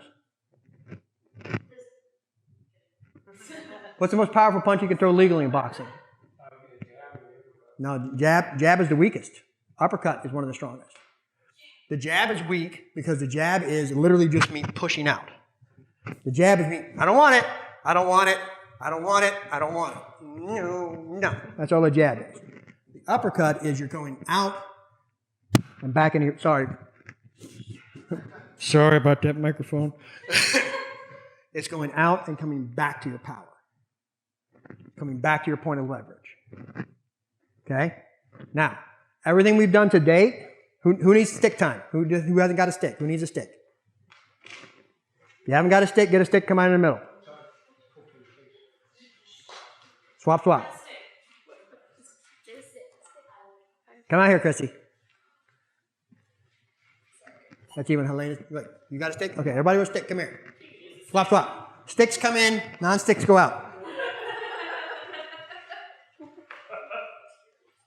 [SPEAKER 1] What's the most powerful punch you can throw legally in boxing? No, jab is the weakest. Uppercut is one of the strongest. The jab is weak because the jab is literally just me pushing out. The jab is me, I don't want it, I don't want it, I don't want it, I don't want it. No. That's all the jab is. The uppercut is you're going out and back in your, sorry about that microphone. It's going out and coming back to your power. Coming back to your point of leverage. Okay? Now, everything we've done to date, who needs stick time? Who hasn't got a stick? Who needs a stick? If you haven't got a stick, get a stick, come out in the middle. Swap. Come out here, Chrissy. That's even Helena. Look, you got a stick? Okay, everybody with a stick, come here. Swap. Sticks come in, non-sticks go out.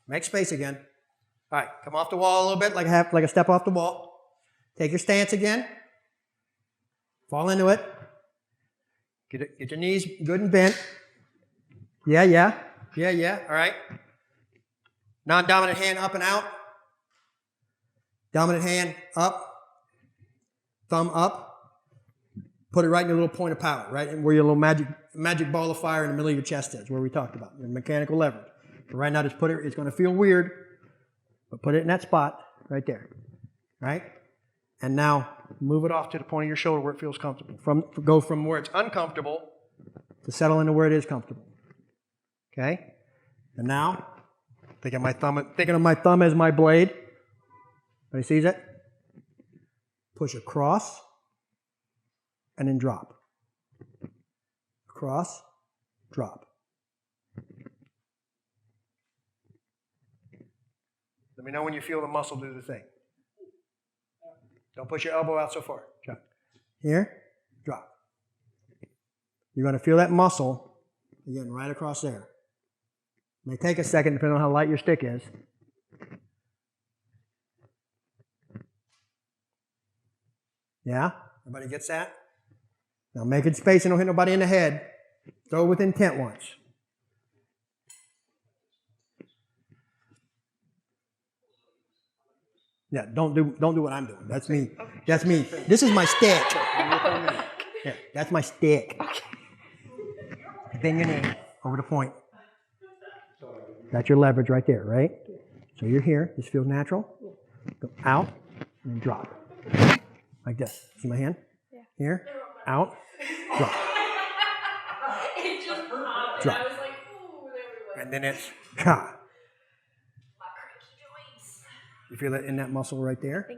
[SPEAKER 1] Make space again. All right, come off the wall a little bit, like a step off the wall. Take your stance again. Fall into it. Get your knees good and bent. Yeah. All right. Non-dominant hand up and out. Dominant hand up. Thumb up. Put it right in your little point of power, right? And where your little magic ball of fire in the middle of your chest is, where we talked about, your mechanical leverage. But right now, just put it, it's going to feel weird, but put it in that spot right there, right? And now move it off to the point of your shoulder where it feels comfortable. Go from where it's uncomfortable to settle into where it is comfortable. Okay? And now, thinking of my thumb as my blade. Everybody sees it? Push across and then drop. Across, drop. Let me know when you feel the muscle do the thing. Don't push your elbow out so far. Chuck. Here, drop. You're going to feel that muscle, again, right across there. It may take a second depending on how light your stick is. Yeah? Everybody gets that? Now make it space and don't hit nobody in the head. Throw with intent once. Yeah, don't do what I'm doing. That's me. That's me. This is my stick. Yeah, that's my stick. Bend your knee over the point. That's your leverage right there, right? So you're here. This feels natural. Go out and then drop. Like this. See my hand?
[SPEAKER 2] Yeah.
[SPEAKER 1] Here, out, drop.
[SPEAKER 2] It just popped,
[SPEAKER 1] Drop.
[SPEAKER 2] and I was like, ooh, there we went.
[SPEAKER 1] And then it's
[SPEAKER 2] My cranky joints.
[SPEAKER 1] You feel it in that muscle right there?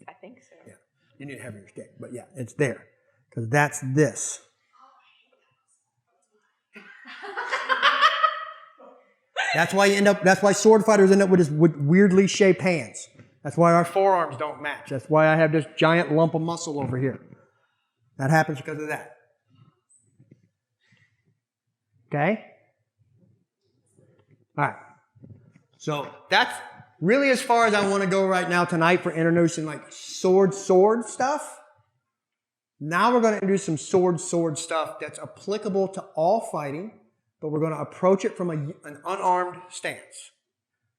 [SPEAKER 2] I think so.
[SPEAKER 1] Yeah. You need a heavier stick, but yeah, it's there. Because that's this. That's why sword fighters end up with weirdly shaped hands. That's why our forearms don't match. That's why I have this giant lump of muscle over here. That happens because of that. Okay? All right. So that's really as far as I want to go right now tonight for introducing like sword stuff. Now we're going to introduce some sword stuff that's applicable to all fighting, but we're going to approach it from an unarmed stance.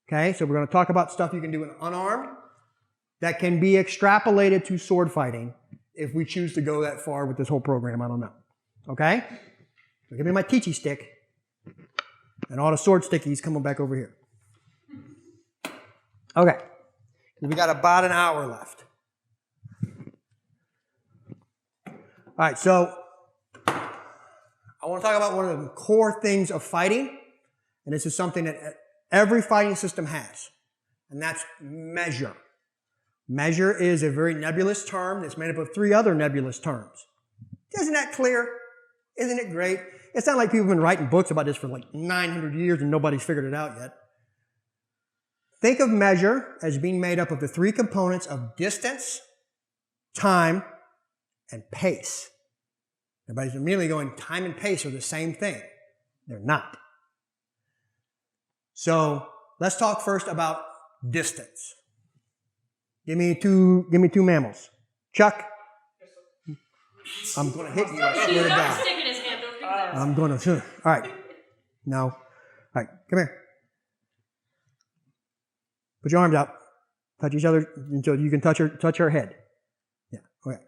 [SPEAKER 1] Okay, so we're going to talk about stuff you can do in unarmed that can be extrapolated to sword fighting if we choose to go that far with this whole program. I don't know. Okay? So give me my teachy stick and all the sword stickies coming back over here. Okay, we got about an hour left. All right, so I want to talk about one of the core things of fighting, and this is something that every fighting system has, and that's measure. Measure is a very nebulous term that's made up of 3 other nebulous terms. Isn't that clear? Isn't it great? It's not like people have been writing books about this for like 900 years and nobody's figured it out yet. Think of measure as being made up of the 3 components of distance, time, and pace. Everybody's immediately going, time and pace are the same thing. They're not. So let's talk first about distance. Give me two mammals. Chuck. I'm going to hit you. I swear to God.
[SPEAKER 2] Stick in his hand. Don't do that.
[SPEAKER 1] I'm going to. All right. No. All right. Come here. Put your arms out. Touch each other until you can touch her head. Yeah. Okay.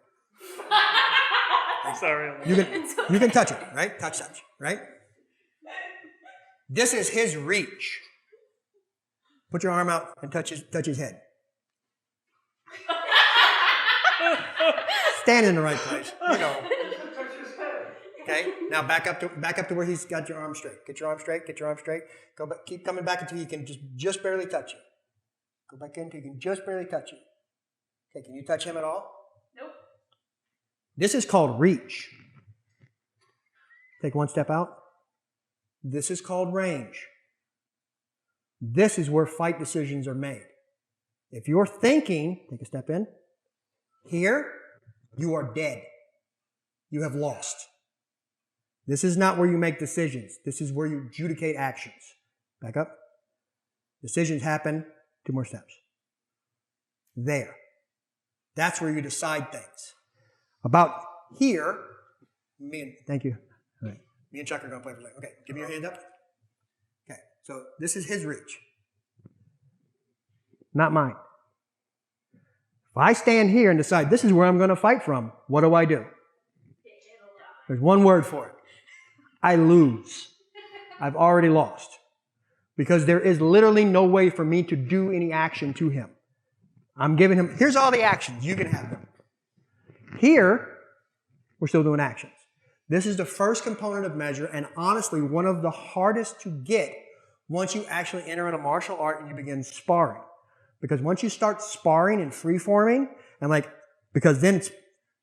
[SPEAKER 4] Sorry.
[SPEAKER 1] You can touch it, right? Touch, right? This is his reach. Put your arm out and touch his head. Stand in the right place. You know. Okay. Now back up to where he's got your arm straight. Get your arm straight. Get your arm straight. Go back. Keep coming back until you can just barely touch you. Go back in until you can just barely touch you. Okay. Can you touch him at all?
[SPEAKER 2] Nope.
[SPEAKER 1] This is called reach. Take one step out. This is called range. This is where fight decisions are made. If you're thinking, take a step in, here, you are dead. You have lost. This is not where you make decisions. This is where you adjudicate actions. Back up. Decisions happen, 2 more steps. There. That's where you decide things. About here, thank you. All right. Me and Chuck are going to play for later. Okay, give me your hand up. Okay, so this is his reach. Not mine. If I stand here and decide this is where I'm going to fight from, what do? There's one word for it. I lose. I've already lost. Because there is literally no way for me to do any action to him. I'm giving him, here's all the actions. You can have them. Here, we're still doing actions. This is the first component of measure, and honestly, one of the hardest to get once you actually enter in a martial art and you begin sparring. Because once you start sparring and free-forming, because then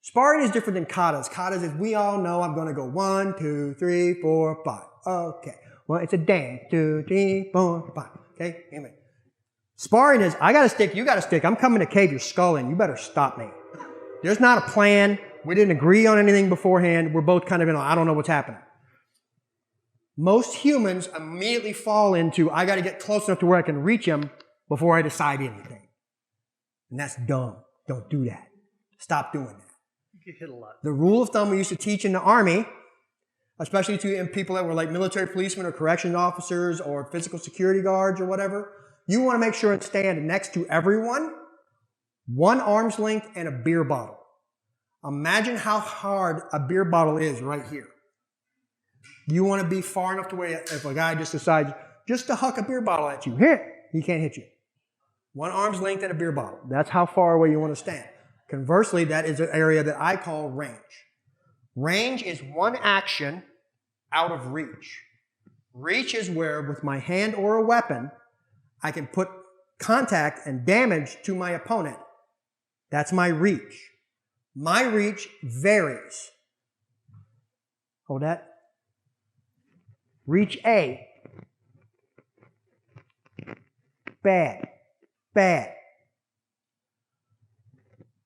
[SPEAKER 1] sparring is different than katas. Katas is, we all know I'm going to go 1, 2, 3, 4, 5. Okay. Well, it's a dang. 2, 3, 4, 5. Okay? Amen. Sparring is, I got a stick, you got a stick. I'm coming to cave your skull in. You better stop me. There's not a plan. We didn't agree on anything beforehand. We're both kind of I don't know what's happening. Most humans immediately fall into, I got to get close enough to where I can reach him before I decide anything. And that's dumb. Don't do that. Stop doing that.
[SPEAKER 4] You get hit a lot.
[SPEAKER 1] The rule of thumb we used to teach in the Army, especially to people that were like military policemen or corrections officers or physical security guards or whatever, you want to make sure and stand next to everyone, 1 arm's length and a beer bottle. Imagine how hard a beer bottle is right here. You want to be far enough to where if a guy just decides just to huck a beer bottle at you, he can't hit you. 1 arm's length and a beer bottle. That's how far away you want to stand. Conversely, that is an area that I call range. Range is 1 action out of reach. Reach is where, with my hand or a weapon, I can put contact and damage to my opponent. That's my reach. My reach varies. Hold that. Reach A. Bad. Bad.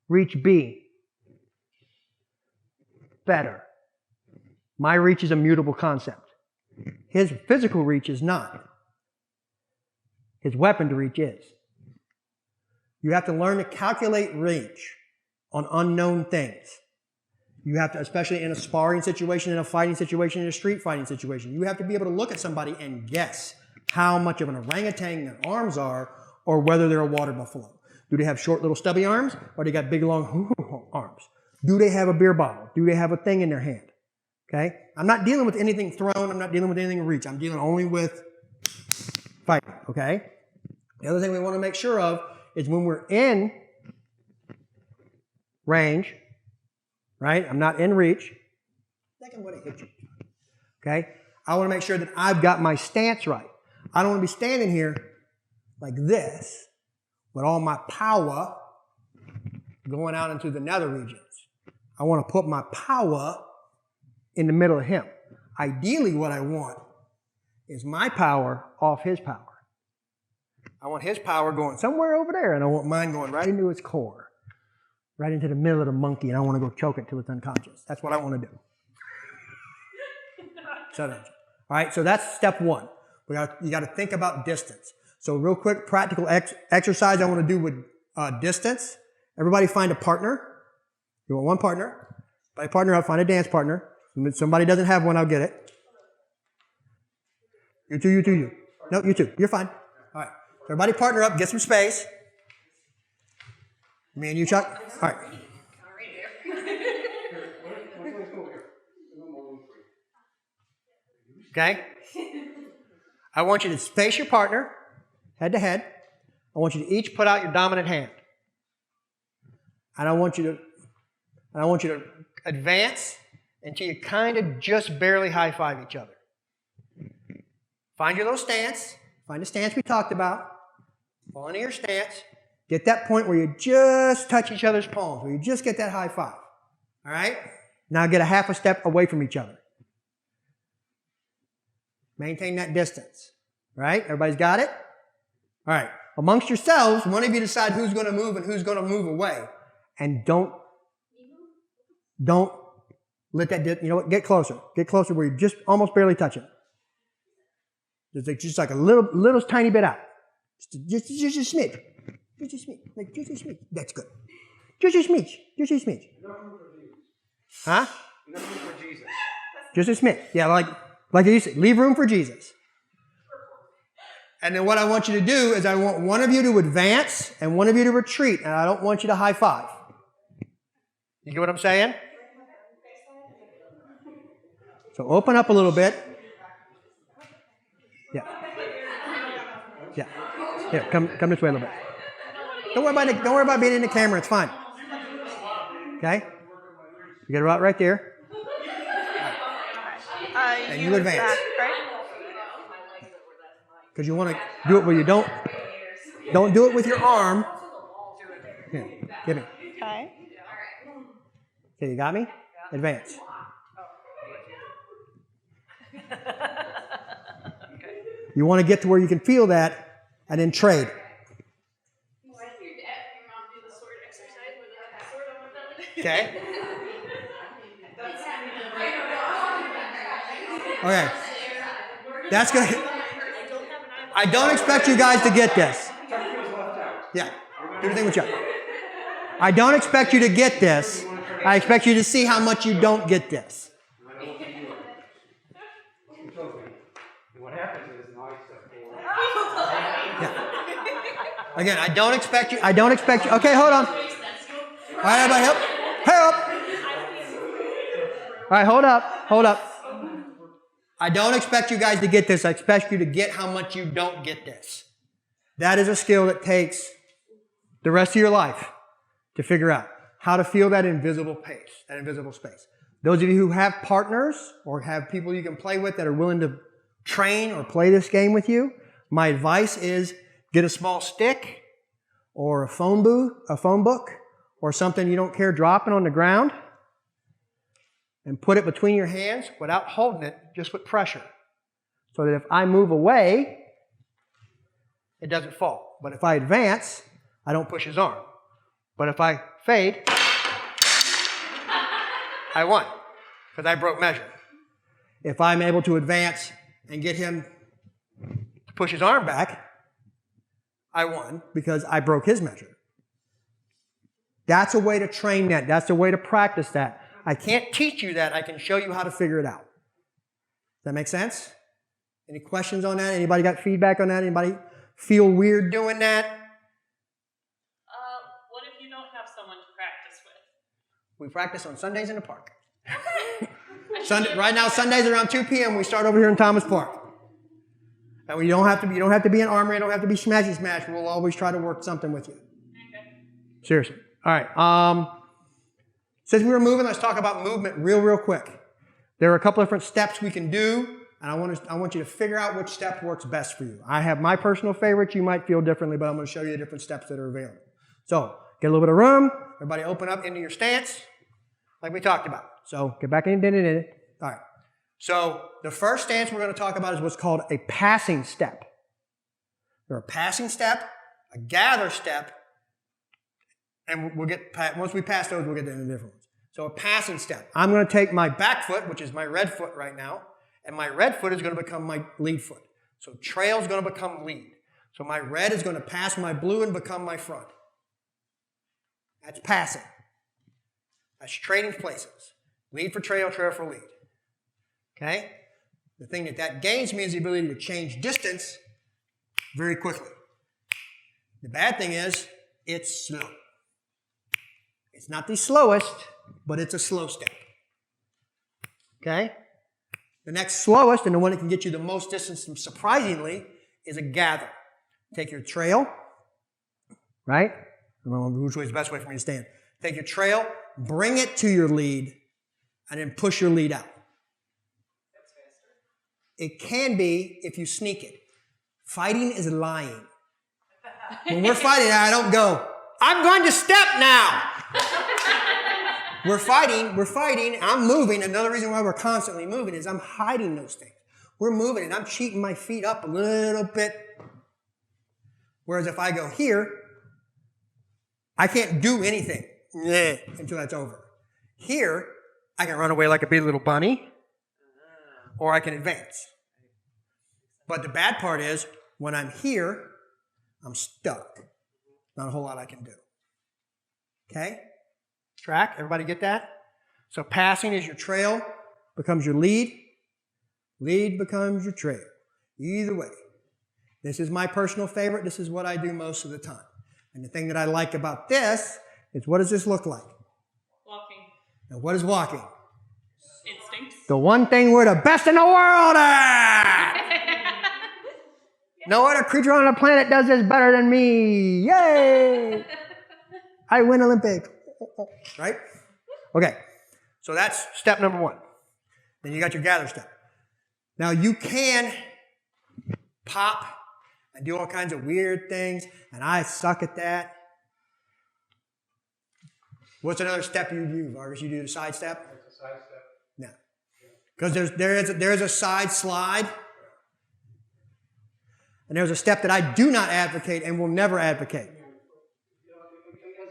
[SPEAKER 1] Reach B. Better. My reach is a mutable concept. His physical reach is not. His weapon to reach is. You have to learn to calculate reach on unknown things. You have to, especially in a sparring situation, in a fighting situation, in a street fighting situation, you have to be able to look at somebody and guess how much of an orangutan their arms are or whether they're a water buffalo. Do they have short little stubby arms or they got big long arms? Do they have a beer bottle? Do they have a thing in their hand? Okay? I'm not dealing with anything thrown. I'm not dealing with anything reach. I'm dealing only with fighting. Okay? The other thing we want to make sure of is when we're in range, right? I'm not in reach. I think I'm going to hit you. Okay? I want to make sure that I've got my stance right. I don't want to be standing here like this with all my power going out into the nether regions. I want to put my power in the middle of him. Ideally, what I want is my power off his power. I want his power going somewhere over there, and I want mine going right into its core, right into the middle of the monkey, and I want to go choke it till it's unconscious. That's what I want to do. All right, so that's step 1. You got to think about distance. So real quick, practical exercise I want to do with distance. Everybody find a partner. You want one partner. By partner up, find a dance partner. If somebody doesn't have one, I'll get it. You two, you. No, you two. You're fine. All right. Everybody partner up, get some space. Me and you, Chuck. All right. Okay? I want you to face your partner, head to head. I want you to each put out your dominant hand. And I want you to advance until you kind of just barely high-five each other. Find your little stance. Find the stance we talked about. Fall into your stance. Get that point where you just touch each other's palms, where you just get that high five. All right? Now get a half a step away from each other. Maintain that distance. All right? Everybody's got it? All right. Amongst yourselves, one of you decide who's going to move and who's going to move away. And don't let that, you know what, get closer. Get closer where you're just almost barely touching. Just like a little tiny bit out. Just a smidge. Just a smidge. Like just a smidge. That's good. Just a smidge. Just a smidge. Huh?
[SPEAKER 3] Enough room for Jesus.
[SPEAKER 1] Just a smidge. Yeah, like you said, leave room for Jesus. And then what I want you to do is I want one of you to advance and one of you to retreat, and I don't want you to high five. You get what I'm saying? So open up a little bit. Yeah. Yeah. Here, come this way a little bit. Don't worry about being in the camera. It's fine. Okay? You get it right there. And you advance. Because you want to do it where you don't do it with your arm. Here, give me.
[SPEAKER 2] Okay.
[SPEAKER 1] Okay, you got me? Advance. You want to get to where you can feel that and then trade. Okay? Okay. That's good. I don't expect you guys to get this.
[SPEAKER 3] Chuck feels left out.
[SPEAKER 1] Yeah. Do the thing with Chuck. I don't expect you to get this. I expect you to see how much you don't get this.
[SPEAKER 3] I know what you do. He told me. And what happens is now I step forward.
[SPEAKER 1] Yeah. Again, I don't expect you. Okay, hold on. All right, everybody, help. All right, hold up. I don't expect you guys to get this. I expect you to get how much you don't get this. That is a skill that takes the rest of your life to figure out how to feel that invisible pace, that invisible space. Those of you who have partners or have people you can play with that are willing to train or play this game with you, my advice is get a small stick or a phone book or something you don't care dropping on the ground and put it between your hands without holding it, just with pressure. So that if I move away, it doesn't fall. But if I advance, I don't push his arm. But if I fade, I won, because I broke measure. If I'm able to advance and get him to push his arm back, I won, because I broke his measure. That's a way to train that. That's a way to practice that. I can't teach you that. I can show you how to figure it out. Does that make sense? Any questions on that? Anybody got feedback on that? Anybody feel weird doing that?
[SPEAKER 2] What if you don't have someone to practice with?
[SPEAKER 1] We practice on Sundays in the park. Right now, Sundays around 2 p.m. we start over here in Thomas Park. And you don't have to be an armory. You don't have to be smashy smash. We'll always try to work something with you.
[SPEAKER 2] Okay.
[SPEAKER 1] Seriously. All right. Since we were moving, let's talk about movement real quick. There are a couple different steps we can do, and I want you to figure out which step works best for you. I have my personal favorites. You might feel differently, but I'm going to show you the different steps that are available. So get a little bit of room. Everybody open up into your stance, like we talked about. So get back in it. All right. So the first stance we're going to talk about is what's called a passing step. There's a passing step, a gather step, and we'll get once we pass those, we'll get into the different ones. So a passing step. I'm going to take my back foot, which is my red foot right now, and my red foot is going to become my lead foot. So trail is going to become lead. So my red is going to pass my blue and become my front. That's passing. That's trading places. Lead for trail, trail for lead. Okay? The thing that gains me is the ability to change distance very quickly. The bad thing is, it's slow. It's not the slowest, but it's a slow step. Okay? The next slowest, and the one that can get you the most distance, surprisingly, is a gather. Take your trail, right? I don't know which way is the best way for me to stand. Take your trail, bring it to your lead, and then push your lead out.
[SPEAKER 2] That's faster.
[SPEAKER 1] It can be if you sneak it. Fighting is lying. When we're fighting, I don't go, I'm going to step now. We're fighting, I'm moving. Another reason why we're constantly moving is I'm hiding those things. We're moving and I'm cheating my feet up a little bit. Whereas if I go here, I can't do anything until that's over. Here, I can run away like a big little bunny, or I can advance. But the bad part is, when I'm here, I'm stuck. Not a whole lot I can do. Okay? Track? Everybody get that? So passing is your trail, becomes your lead. Lead becomes your trail. Either way. This is my personal favorite. This is what I do most of the time. And the thing that I like about this is, what does this look like?
[SPEAKER 2] Walking.
[SPEAKER 1] And what is walking?
[SPEAKER 2] Instinct.
[SPEAKER 1] The one thing we're the best in the world at! No other creature on the planet does this better than me. Yay! I win Olympics. Right? Okay. So that's step number one. Then you got your gather step. Now you can pop and do all kinds of weird things, and I suck at that. What's another step you do, Vargas? You do the side step?
[SPEAKER 3] It's a side step.
[SPEAKER 1] No. Because there is a side slide. And there's a step that I do not advocate and will never advocate.
[SPEAKER 3] As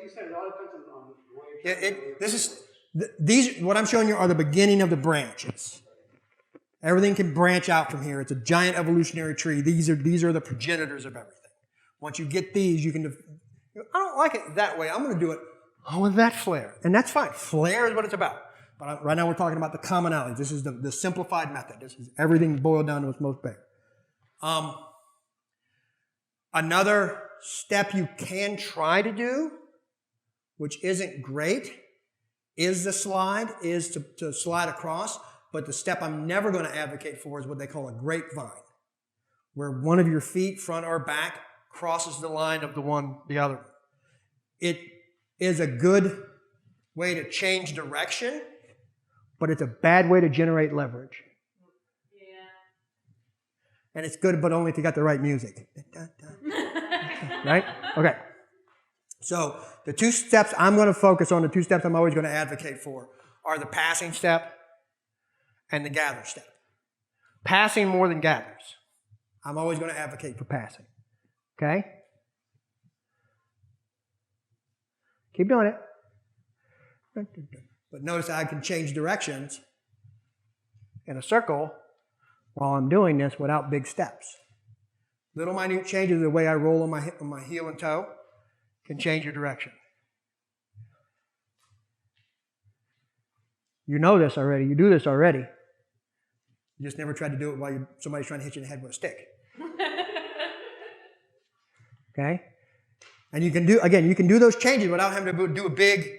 [SPEAKER 3] you said, it all depends on the way
[SPEAKER 1] These, what I'm showing you are the beginning of the branches. Everything can branch out from here. It's a giant evolutionary tree. These are the progenitors of everything. Once you get these, you can, I don't like it that way. I'm going to do it with that flare. And that's fine. Flare is what it's about. But right now we're talking about the commonalities. This is the simplified method. This is everything boiled down to its most basic. Another step you can try to do, which isn't great, is to slide across. But the step I'm never going to advocate for is what they call a grapevine, where one of your feet, front or back, crosses the line of the other. It is a good way to change direction, but it's a bad way to generate leverage.
[SPEAKER 2] Yeah.
[SPEAKER 1] And it's good, but only if you got the right music. Right? Okay. So the two steps I'm going to focus on, the two steps I'm always going to advocate for, are the passing step and the gather step. Passing more than gathers. I'm always going to advocate for passing. Okay? Keep doing it. But notice I can change directions in a circle while I'm doing this without big steps. Little minute changes in the way I roll on my heel and toe can change your direction. You know this already. You do this already. You just never tried to do it while somebody's trying to hit you in the head with a stick. Okay? And you can do those changes without having to do a big...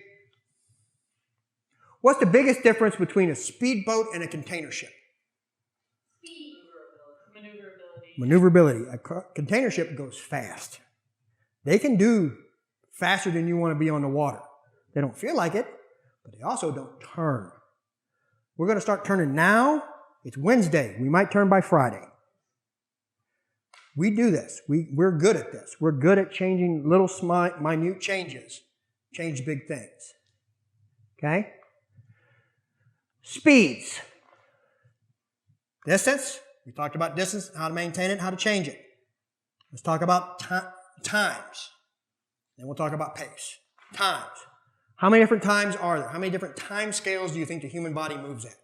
[SPEAKER 1] What's the biggest difference between a speedboat and a container ship?
[SPEAKER 2] Speed. Maneuverability.
[SPEAKER 1] Maneuverability. A container ship goes fast. They can do faster than you want to be on the water. They don't feel like it, but they also don't turn. We're going to start turning now. It's Wednesday. We might turn by Friday. We do this. We're good at this. We're good at changing little minute changes. Change big things. Okay? Speeds. Distance. We talked about distance, how to maintain it, how to change it. Let's talk about times. Then we'll talk about pace. Times. How many different times are there? How many different time scales do you think the human body moves at?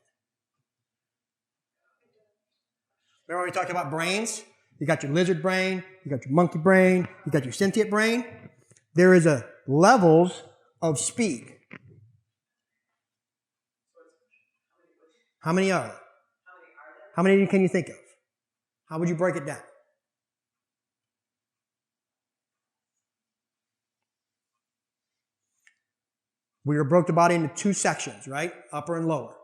[SPEAKER 1] Remember when we talked about brains? You got your lizard brain, you got your monkey brain, you got your sentient brain. There is a levels of speed. How many are there? How many can you think of? How would you break it down? We broke the body into two sections, right? Upper and lower,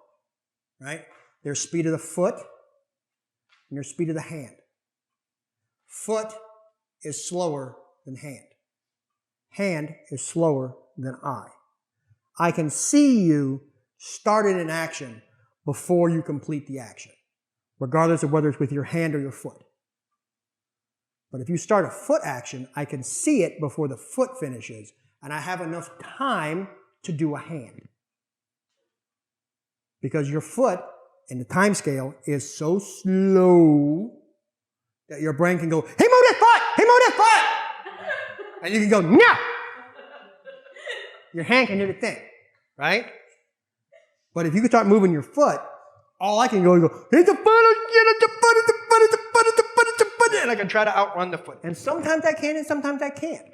[SPEAKER 1] right? There's speed of the foot and there's speed of the hand. Foot is slower than hand. Hand is slower than eye. I can see you started an action before you complete the action, regardless of whether it's with your hand or your foot. But if you start a foot action, I can see it before the foot finishes, and I have enough time to do a hand. Because your foot, in the time scale, is so slow that your brain can go, hey, move that foot! Hey, move that foot! And you can go, no! Your hand can do the thing, right? But if you can start moving your foot, all I can go, it's a foot, and I can try to outrun the foot. And sometimes I can and sometimes I can't.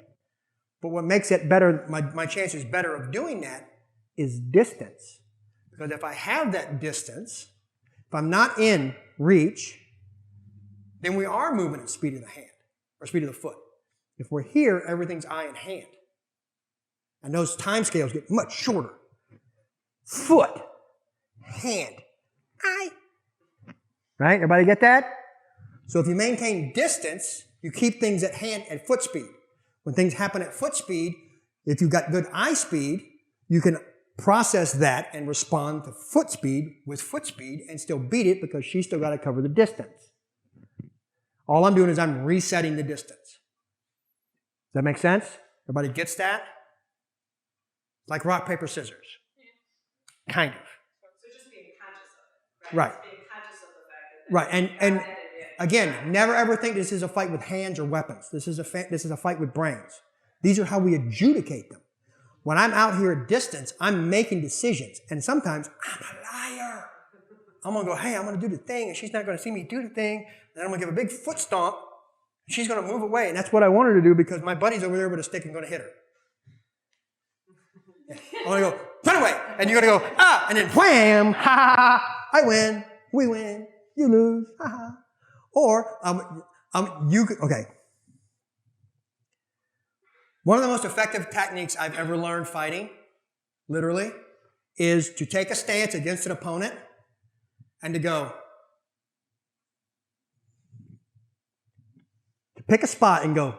[SPEAKER 1] But what makes it better, my chances better of doing that is distance. Because if I have that distance, if I'm not in reach, then we are moving at the speed of the hand, or speed of the foot. If we're here, everything's eye and hand. And those time scales get much shorter. Foot, hand, eye. Right? Everybody get that? So if you maintain distance, you keep things at hand at foot speed. When things happen at foot speed, if you've got good eye speed, you can process that and respond to foot speed with foot speed and still beat it because she's still got to cover the distance. All I'm doing is I'm resetting the distance. Does that make sense? Everybody gets that? Like rock, paper, scissors. Yeah. Kind of.
[SPEAKER 4] So just being conscious of it, right?
[SPEAKER 1] Right.
[SPEAKER 4] Just being conscious of the fact that
[SPEAKER 1] Right, and again, never ever think this is a fight with hands or weapons. This is a fight with brains. These are how we adjudicate them. When I'm out here at distance, I'm making decisions. And sometimes I'm a liar. I'm going to go, hey, I'm going to do the thing, and she's not going to see me do the thing. Then I'm going to give a big foot stomp, and she's going to move away. And that's what I want her to do because my buddy's over there with a stick and going to hit her. I'm going to go, run away. And you're going to go, ah, and then wham, ha, ha, ha. I win, we win, you lose, ha, ha. Or, okay. One of the most effective techniques I've ever learned fighting, literally, is to take a stance against an opponent and to go, to pick a spot and go,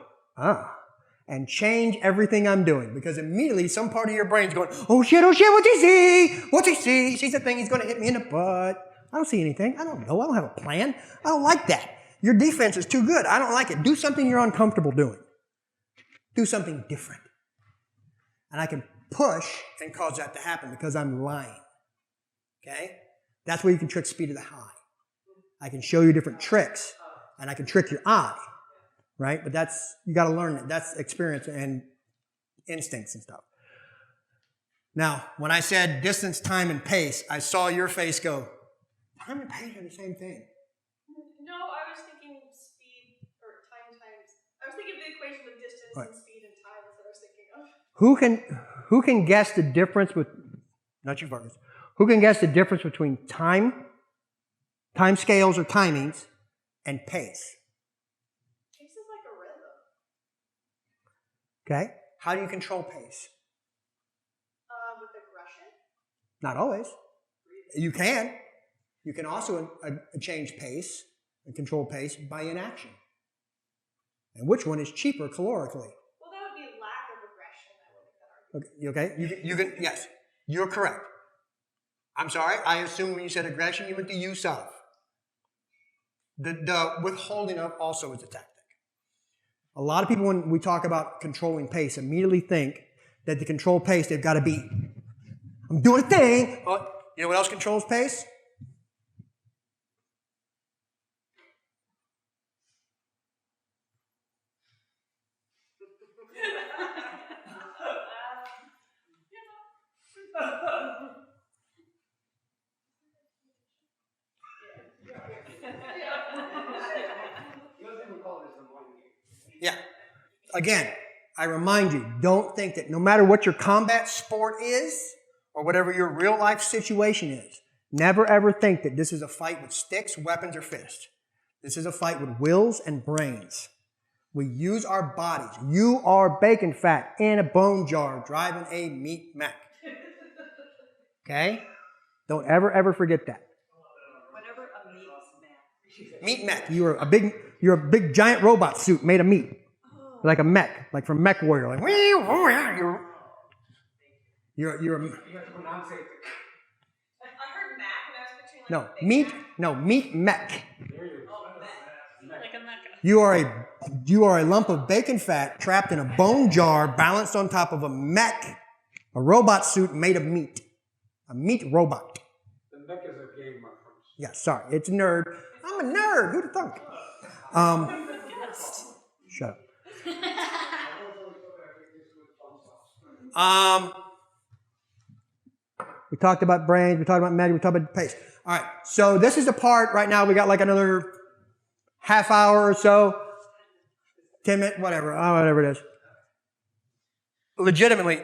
[SPEAKER 1] and change everything I'm doing. Because immediately some part of your brain's going, oh shit, what's he see? What's he see? He sees the thing, he's going to hit me in the butt. I don't see anything. I don't know. I don't have a plan. I don't like that. Your defense is too good. I don't like it. Do something you're uncomfortable doing. Do something different. And I can push and cause that to happen because I'm lying. Okay? That's where you can trick speed of the eye. I can show you different tricks, and I can trick your eye. Right? But that's, you got to learn it. That's experience and instincts and stuff. Now, when I said distance, time, and pace, I saw your face go, time and pace are the same thing.
[SPEAKER 4] No, I was thinking speed or time times. I was thinking the equation of distance
[SPEAKER 1] Right.
[SPEAKER 4] and speed and time is what I was thinking of.
[SPEAKER 1] Who can guess the difference with, not you, Vargas, who can guess the difference between time scales or timings, and pace?
[SPEAKER 4] Pace is like a rhythm.
[SPEAKER 1] Okay? How do you control pace?
[SPEAKER 4] With aggression.
[SPEAKER 1] Not always. You can. You can also change pace and control pace by inaction. And which one is cheaper calorically?
[SPEAKER 4] Well, that would be lack of aggression. I would make that argument.
[SPEAKER 1] Okay, you can, yes, you're correct. I'm sorry, I assume when you said aggression, you meant the use of. The withholding of also is a tactic. A lot of people, when we talk about controlling pace, immediately think that to control pace, they've got to be, I'm doing a thing. Oh, you know what else controls pace? Yeah. Again, I remind you, don't think that no matter what your combat sport is or whatever your real life situation is, never ever think that this is a fight with sticks, weapons, or fists. This is a fight with wills and brains. We use our bodies. You are bacon fat in a bone jar driving a meat mech. Okay? Don't ever forget that.
[SPEAKER 4] Whatever a meat's mech.
[SPEAKER 1] Meat mech. You're a big giant robot suit made of meat. Like a mech, like from Mech Warrior. Like, you're
[SPEAKER 3] You have to pronounce it.
[SPEAKER 4] I heard Mac and I was picturing like
[SPEAKER 1] meat mech.
[SPEAKER 3] There you go.
[SPEAKER 2] Like a mecca.
[SPEAKER 1] You are a lump of bacon fat trapped in a bone jar balanced on top of a mech, a robot suit made of meat. A meat robot.
[SPEAKER 3] The neck is a game reference.
[SPEAKER 1] Yeah, sorry, it's a nerd. I'm a nerd. Who'd have thunk? Shut up. We talked about brains, we talked about magic, we talked about pace. All right, so this is the part right now. We got like another half hour or so, 10 minutes, whatever it is. Legitimately,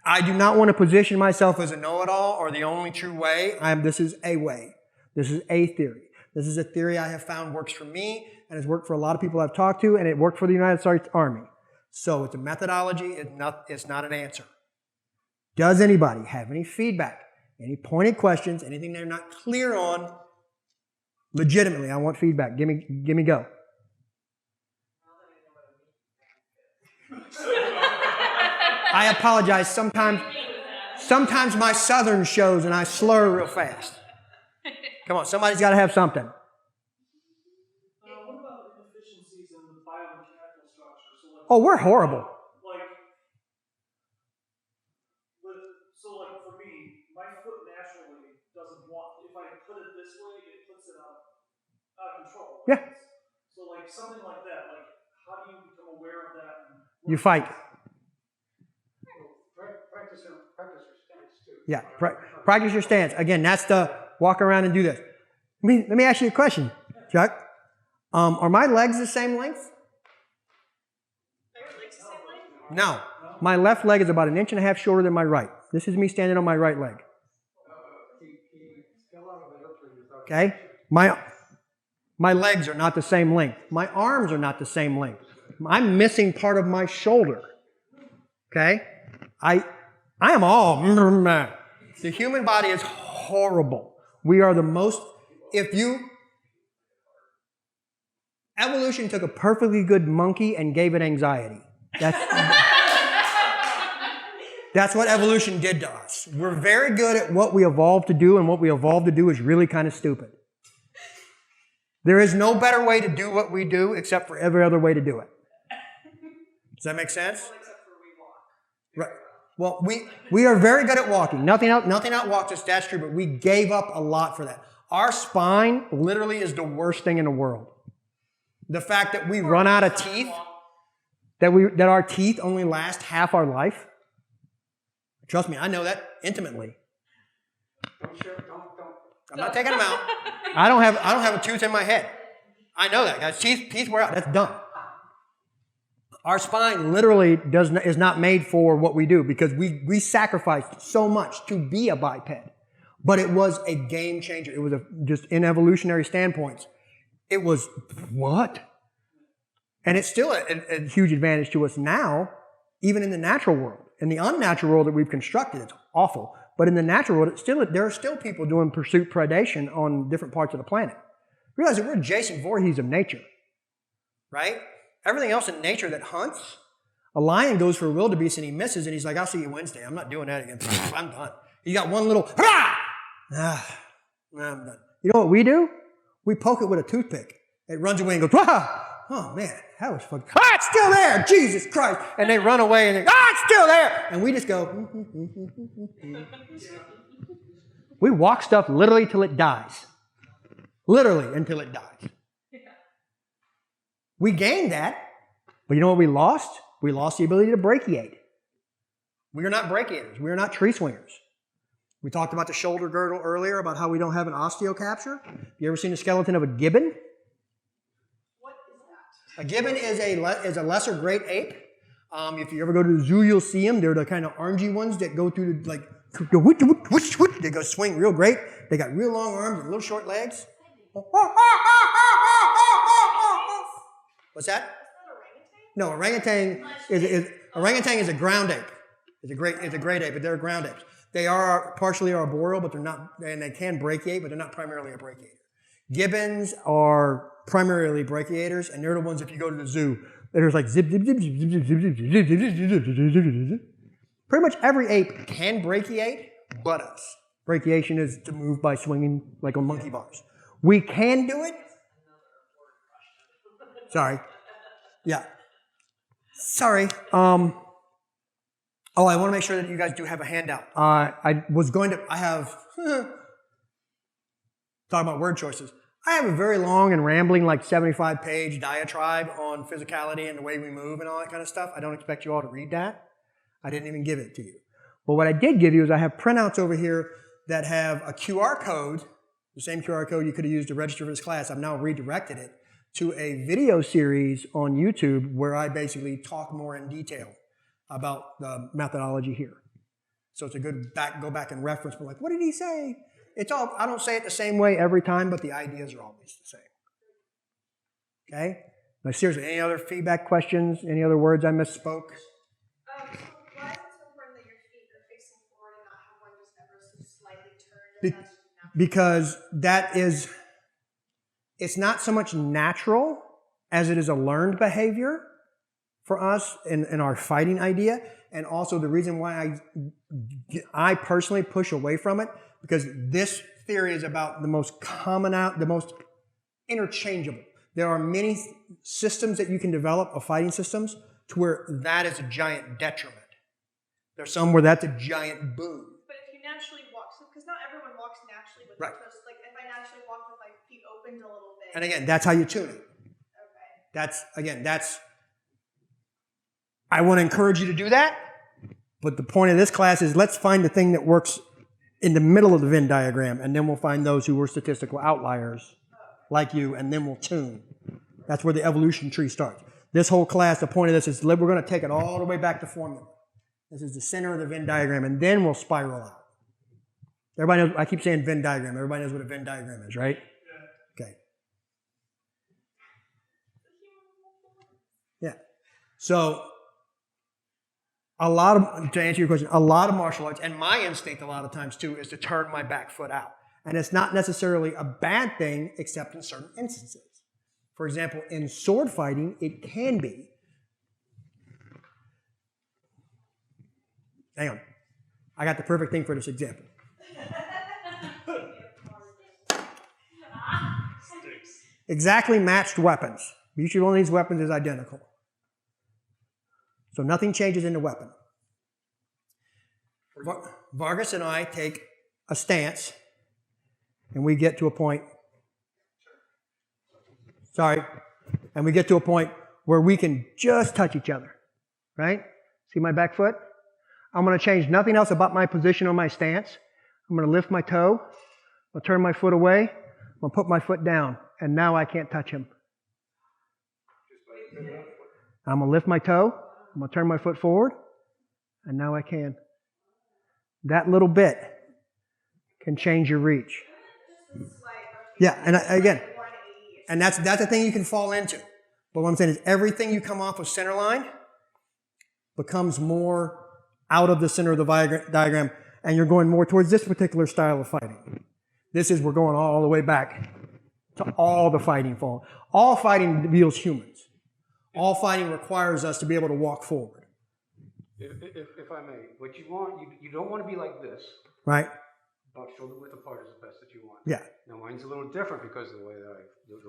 [SPEAKER 1] I do not want to position myself as a know-it-all or the only true way. This is a way. This is a theory. This is a theory I have found works for me and has worked for a lot of people I've talked to, and it worked for the United States Army. So it's a methodology, it's not an answer. Does anybody have any feedback, any pointed questions, anything they're not clear on? Legitimately, I want feedback. Give me go. I apologize. Sometimes my southern shows and I slur real fast. Come on, somebody's got to have something.
[SPEAKER 5] What about inefficiencies in the biomechanical structure? So like,
[SPEAKER 1] Oh, we're horrible.
[SPEAKER 5] like for me, my foot naturally doesn't want. If I put it this way, it puts it out of control.
[SPEAKER 1] Yeah.
[SPEAKER 5] So like something like that. Like, how do you become aware of that?
[SPEAKER 1] You fight. Yeah, practice your stance. Again, that's the walk around and do this. Let me ask you a question, Chuck. Are my legs the same length?
[SPEAKER 4] Are your legs the same length?
[SPEAKER 1] No. My left leg is about 1.5 inches shorter than my right. This is me standing on my right leg. Okay? My legs are not the same length. My arms are not the same length. I'm missing part of my shoulder. Okay? I am all... The human body is horrible. We are the most... Evolution took a perfectly good monkey and gave it anxiety. That's what evolution did to us. We're very good at what we evolved to do, and what we evolved to do is really kind of stupid. There is no better way to do what we do except for every other way to do it. Does that make sense?
[SPEAKER 4] Well, except for we walk.
[SPEAKER 1] Right. Well, we are very good at walking. Nothing outwalks us, that's true, but we gave up a lot for that. Our spine literally is the worst thing in the world. The fact that we run out of teeth, that our teeth only last half our life. Trust me, I know that intimately. I'm not taking them out. I don't have a tooth in my head. I know that, guys. Teeth wear out. That's dumb. Our spine literally is not made for what we do because we sacrificed so much to be a biped. But it was a game changer. It was just in evolutionary standpoints. It was what? And it's still a huge advantage to us now, even in the natural world. In the unnatural world that we've constructed, it's awful. But in the natural world, there are still people doing pursuit predation on different parts of the planet. Realize that we're Jason Voorhees of nature, right? Everything else in nature that hunts, a lion goes for a wildebeest and he misses and he's like, I'll see you Wednesday. I'm not doing that again. I'm done. You got one little, I'm done. You know what we do? We poke it with a toothpick. It runs away and goes, oh man, that was fun. It's still there, Jesus Christ. And they run away and they, it's still there. And we just go, We walk stuff literally till it dies. Literally until it dies. We gained that, but you know what we lost? We lost the ability to brachiate. We are not brachiators. We are not tree swingers. We talked about the shoulder girdle earlier, about how we don't have an osteocapture. You ever seen the skeleton of a gibbon?
[SPEAKER 4] What is that?
[SPEAKER 1] A gibbon is a lesser great ape. If you ever go to the zoo, you'll see them. They're the kind of orangey ones that go through they go swing real great. They got real long arms and little short legs. What's that? No, orangutan is a ground ape. It's a great ape, but they're ground apes. They are partially arboreal, but they're not, and they can brachiate, but they're not primarily a brachiator. Gibbons are primarily brachiators, and they're the ones, if you go to the zoo, they're just like zip, zip, zip, zip, zip, zip, zip, zip, zip, zip, zip. Pretty much every ape can brachiate, but us. Brachiation is to move by swinging like on monkey bars. We can do it. Sorry. Yeah. Sorry. I want to make sure that you guys do have a handout. I have, talk about word choices. I have a very long and rambling, like 75-page diatribe on physicality and the way we move and all that kind of stuff. I don't expect you all to read that. I didn't even give it to you. But what I did give you is I have printouts over here that have a QR code, the same QR code you could have used to register for this class. I've now redirected it to a video series on YouTube where I basically talk more in detail about the methodology here. So it's a good go back and reference, but like, what did he say? I don't say it the same way every time, but the ideas are always the same. Okay? Now seriously, any other feedback questions? Any other words I misspoke?
[SPEAKER 4] So why is it so important that your feet are facing forward and not have one just ever so slightly turned?
[SPEAKER 1] Because it's not so much natural as it is a learned behavior for us in our fighting idea. And also the reason why I personally push away from it, because this theory is about the most common the most interchangeable. There are many systems that you can develop of fighting systems to where that is a giant detriment. There's some where that's a giant boon.
[SPEAKER 4] But if you naturally walk, because not everyone walks naturally with
[SPEAKER 1] right.
[SPEAKER 4] their toes. Like if I naturally walk with my feet opened a little bit.
[SPEAKER 1] And again, that's how you tune it.
[SPEAKER 4] Okay.
[SPEAKER 1] I want to encourage you to do that. But the point of this class is let's find the thing that works in the middle of the Venn diagram, and then we'll find those who were statistical outliers like you, and then we'll tune. That's where the evolution tree starts. This whole class, the point of this is we're going to take it all the way back to formula. This is the center of the Venn diagram, and then we'll spiral out. Everybody knows, I keep saying Venn diagram. Everybody knows what a Venn diagram is, right? Okay. Yeah. So, to answer your question, a lot of martial arts, and my instinct a lot of times too, is to turn my back foot out. And it's not necessarily a bad thing, except in certain instances. For example, in sword fighting, it can be. Hang on. I got the perfect thing for this example. Exactly matched weapons. Each one of these weapons is identical. So nothing changes in the weapon. Vargas and I take a stance, and we get to a point, and we get to a point where we can just touch each other, right? See my back foot? I'm going to change nothing else about my position on my stance. I'm going to lift my toe. I'll turn my foot away. I'm going to put my foot down, and now I can't touch him. I'm going to lift my toe. I'm going to turn my foot forward, and now I can. That little bit can change your reach. Yeah, and again, and that's the thing you can fall into. But what I'm saying is everything you come off of center line becomes more out of the center of the diagram, and you're going more towards this particular style of fighting. We're going all the way back to all the fighting form. All fighting reveals humans. All fighting requires us to be able to walk forward.
[SPEAKER 3] If I may, what you want, you don't want to be like this.
[SPEAKER 1] Right.
[SPEAKER 3] About shoulder width apart is the best that you want.
[SPEAKER 1] Yeah.
[SPEAKER 3] Now mine's a little different because of the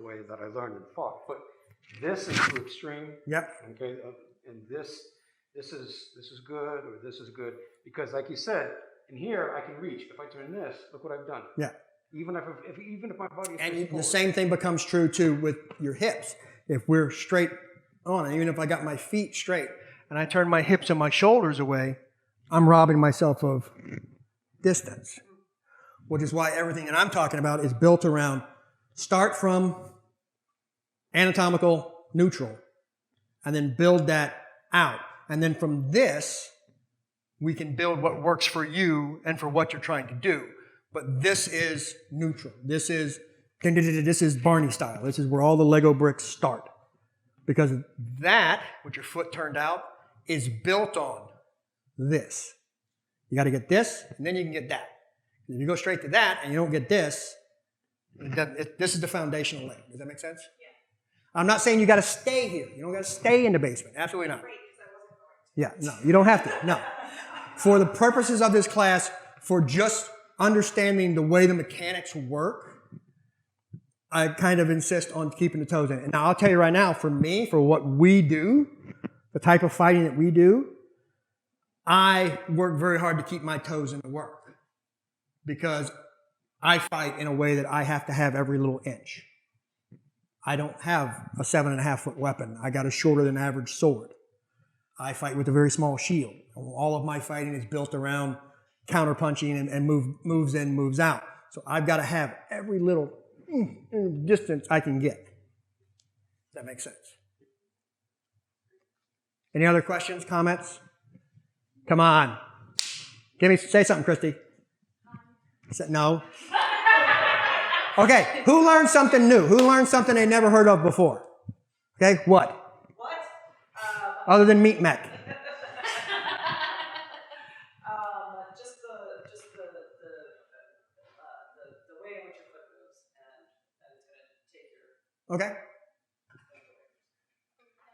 [SPEAKER 3] way that I learned and fought. But this is too extreme.
[SPEAKER 1] Yep.
[SPEAKER 3] Okay. And this is good, or this is good, because like you said, in here I can reach. If I turn this, look what I've done.
[SPEAKER 1] Yeah.
[SPEAKER 3] Even if my body is
[SPEAKER 1] and
[SPEAKER 3] forward.
[SPEAKER 1] The same thing becomes true too with your hips. If we're straight on, and even if I got my feet straight and I turn my hips and my shoulders away, I'm robbing myself of distance. Which is why everything that I'm talking about is built around start from anatomical neutral and then build that out. And then from this, we can build what works for you and for what you're trying to do. But this is neutral. This is Barney style. This is where all the Lego bricks start. Because that, with your foot turned out, is built on this. You got to get this, and then you can get that. If you go straight to that and you don't get this, this is the foundational layer. Does that make sense? Yeah. I'm not saying you got to stay here. You don't got to stay in the basement. Absolutely not. Yeah, no, you don't have to. No. For the purposes of this class, for just understanding the way the mechanics work, I kind of insist on keeping the toes in. And now I'll tell you right now, for me, for what we do, the type of fighting that we do, I work very hard to keep my toes in the work. Because I fight in a way that I have to have every little inch. I don't have a 7.5-foot weapon. I got a shorter than average sword. I fight with a very small shield. All of my fighting is built around counterpunching and moves in, moves out. So I've got to have every little distance I can get. Does that make sense? Any other questions, comments? Come on. Say something, Christy. No. Okay, who learned something new? Who learned something they never heard of before? Okay, what? Other than meat mech.
[SPEAKER 2] Just the way in which your foot moves, and it's going to take your.
[SPEAKER 1] Okay.
[SPEAKER 4] I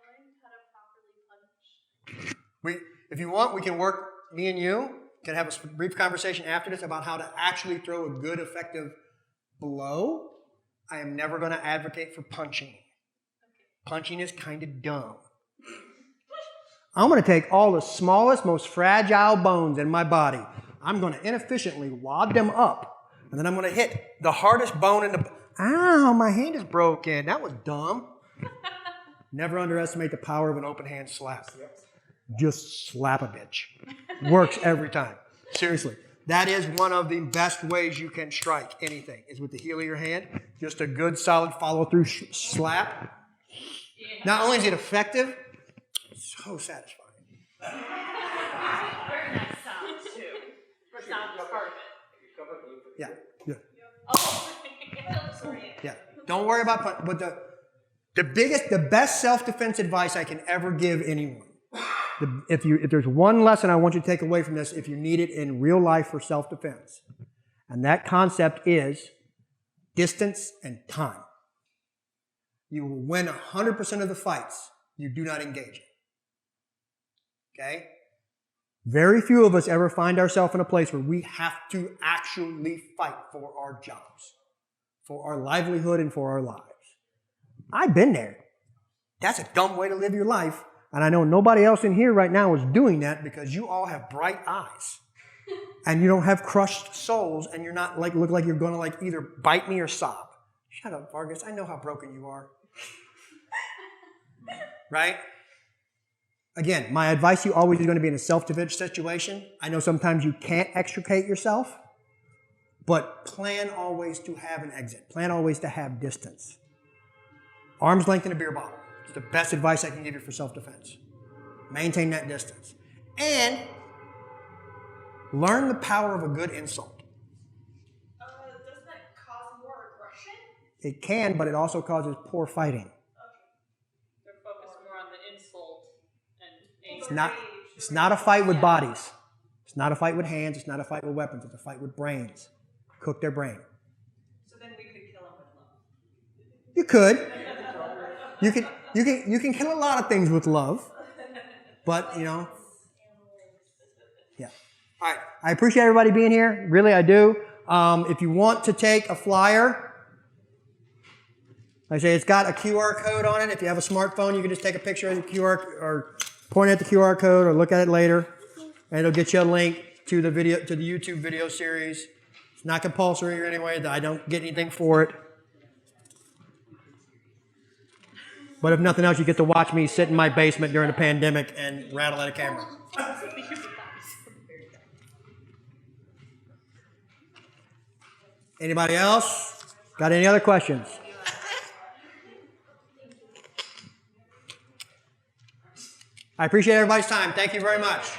[SPEAKER 4] learned how to properly punch.
[SPEAKER 1] If you want, we can work. Me and you can have a brief conversation after this about how to actually throw a good, effective blow. I am never going to advocate for punching. Punching is kind of dumb. I'm going to take all the smallest, most fragile bones in my body. I'm going to inefficiently wad them up, and then I'm going to hit the hardest bone in the... Ow, my hand is broken. That was dumb. Never underestimate the power of an open hand slap. Just slap a bitch. Works every time. Seriously. That is one of the best ways you can strike anything, is with the heel of your hand. Just a good, solid follow-through slap. Not only is it effective, it's so satisfying.
[SPEAKER 2] Very nice sound, too. Sound is part of it.
[SPEAKER 1] Yeah, yeah,
[SPEAKER 2] Oh,
[SPEAKER 1] yeah. Don't worry about punch. But the best self-defense advice I can ever give anyone, if there's one lesson I want you to take away from this, if you need it in real life for self-defense, and that concept is distance and time. You will win 100% of the fights you do not engage in. Okay? Very few of us ever find ourselves in a place where we have to actually fight for our jobs, for our livelihood, and for our lives. I've been there. That's a dumb way to live your life. And I know nobody else in here right now is doing that because you all have bright eyes. And you don't have crushed souls, and you're not look like you're going to either bite me or sob. Shut up, Vargas. I know how broken you are. Right? Again, my advice to you always is going to be in a self-defense situation. I know sometimes you can't extricate yourself, but plan always to have an exit. Plan always to have distance. Arm's length in a beer bottle. It's the best advice I can give you for self-defense. Maintain that distance. And learn the power of a good insult.
[SPEAKER 4] Doesn't that cause more aggression?
[SPEAKER 1] It can, but it also causes poor fighting.
[SPEAKER 2] they're focused more on the insult and anger.
[SPEAKER 1] It's not a fight with bodies. It's not a fight with hands. It's not a fight with weapons. It's a fight with brains. Cook their brain.
[SPEAKER 2] So then we could kill him with love.
[SPEAKER 1] You could. You can kill a lot of things with love. But, yeah. All right. I appreciate everybody being here. Really, I do. If you want to take a flyer, like I say, it's got a QR code on it. If you have a smartphone, you can just take a picture of the QR or point at the QR code or look at it later, and it'll get you a link to the video, to the YouTube video series. It's not compulsory or anyway. I don't get anything for it. But if nothing else, you get to watch me sit in my basement during the pandemic and rattle at a camera. Anybody else? Got any other questions? I appreciate everybody's time. Thank you very much.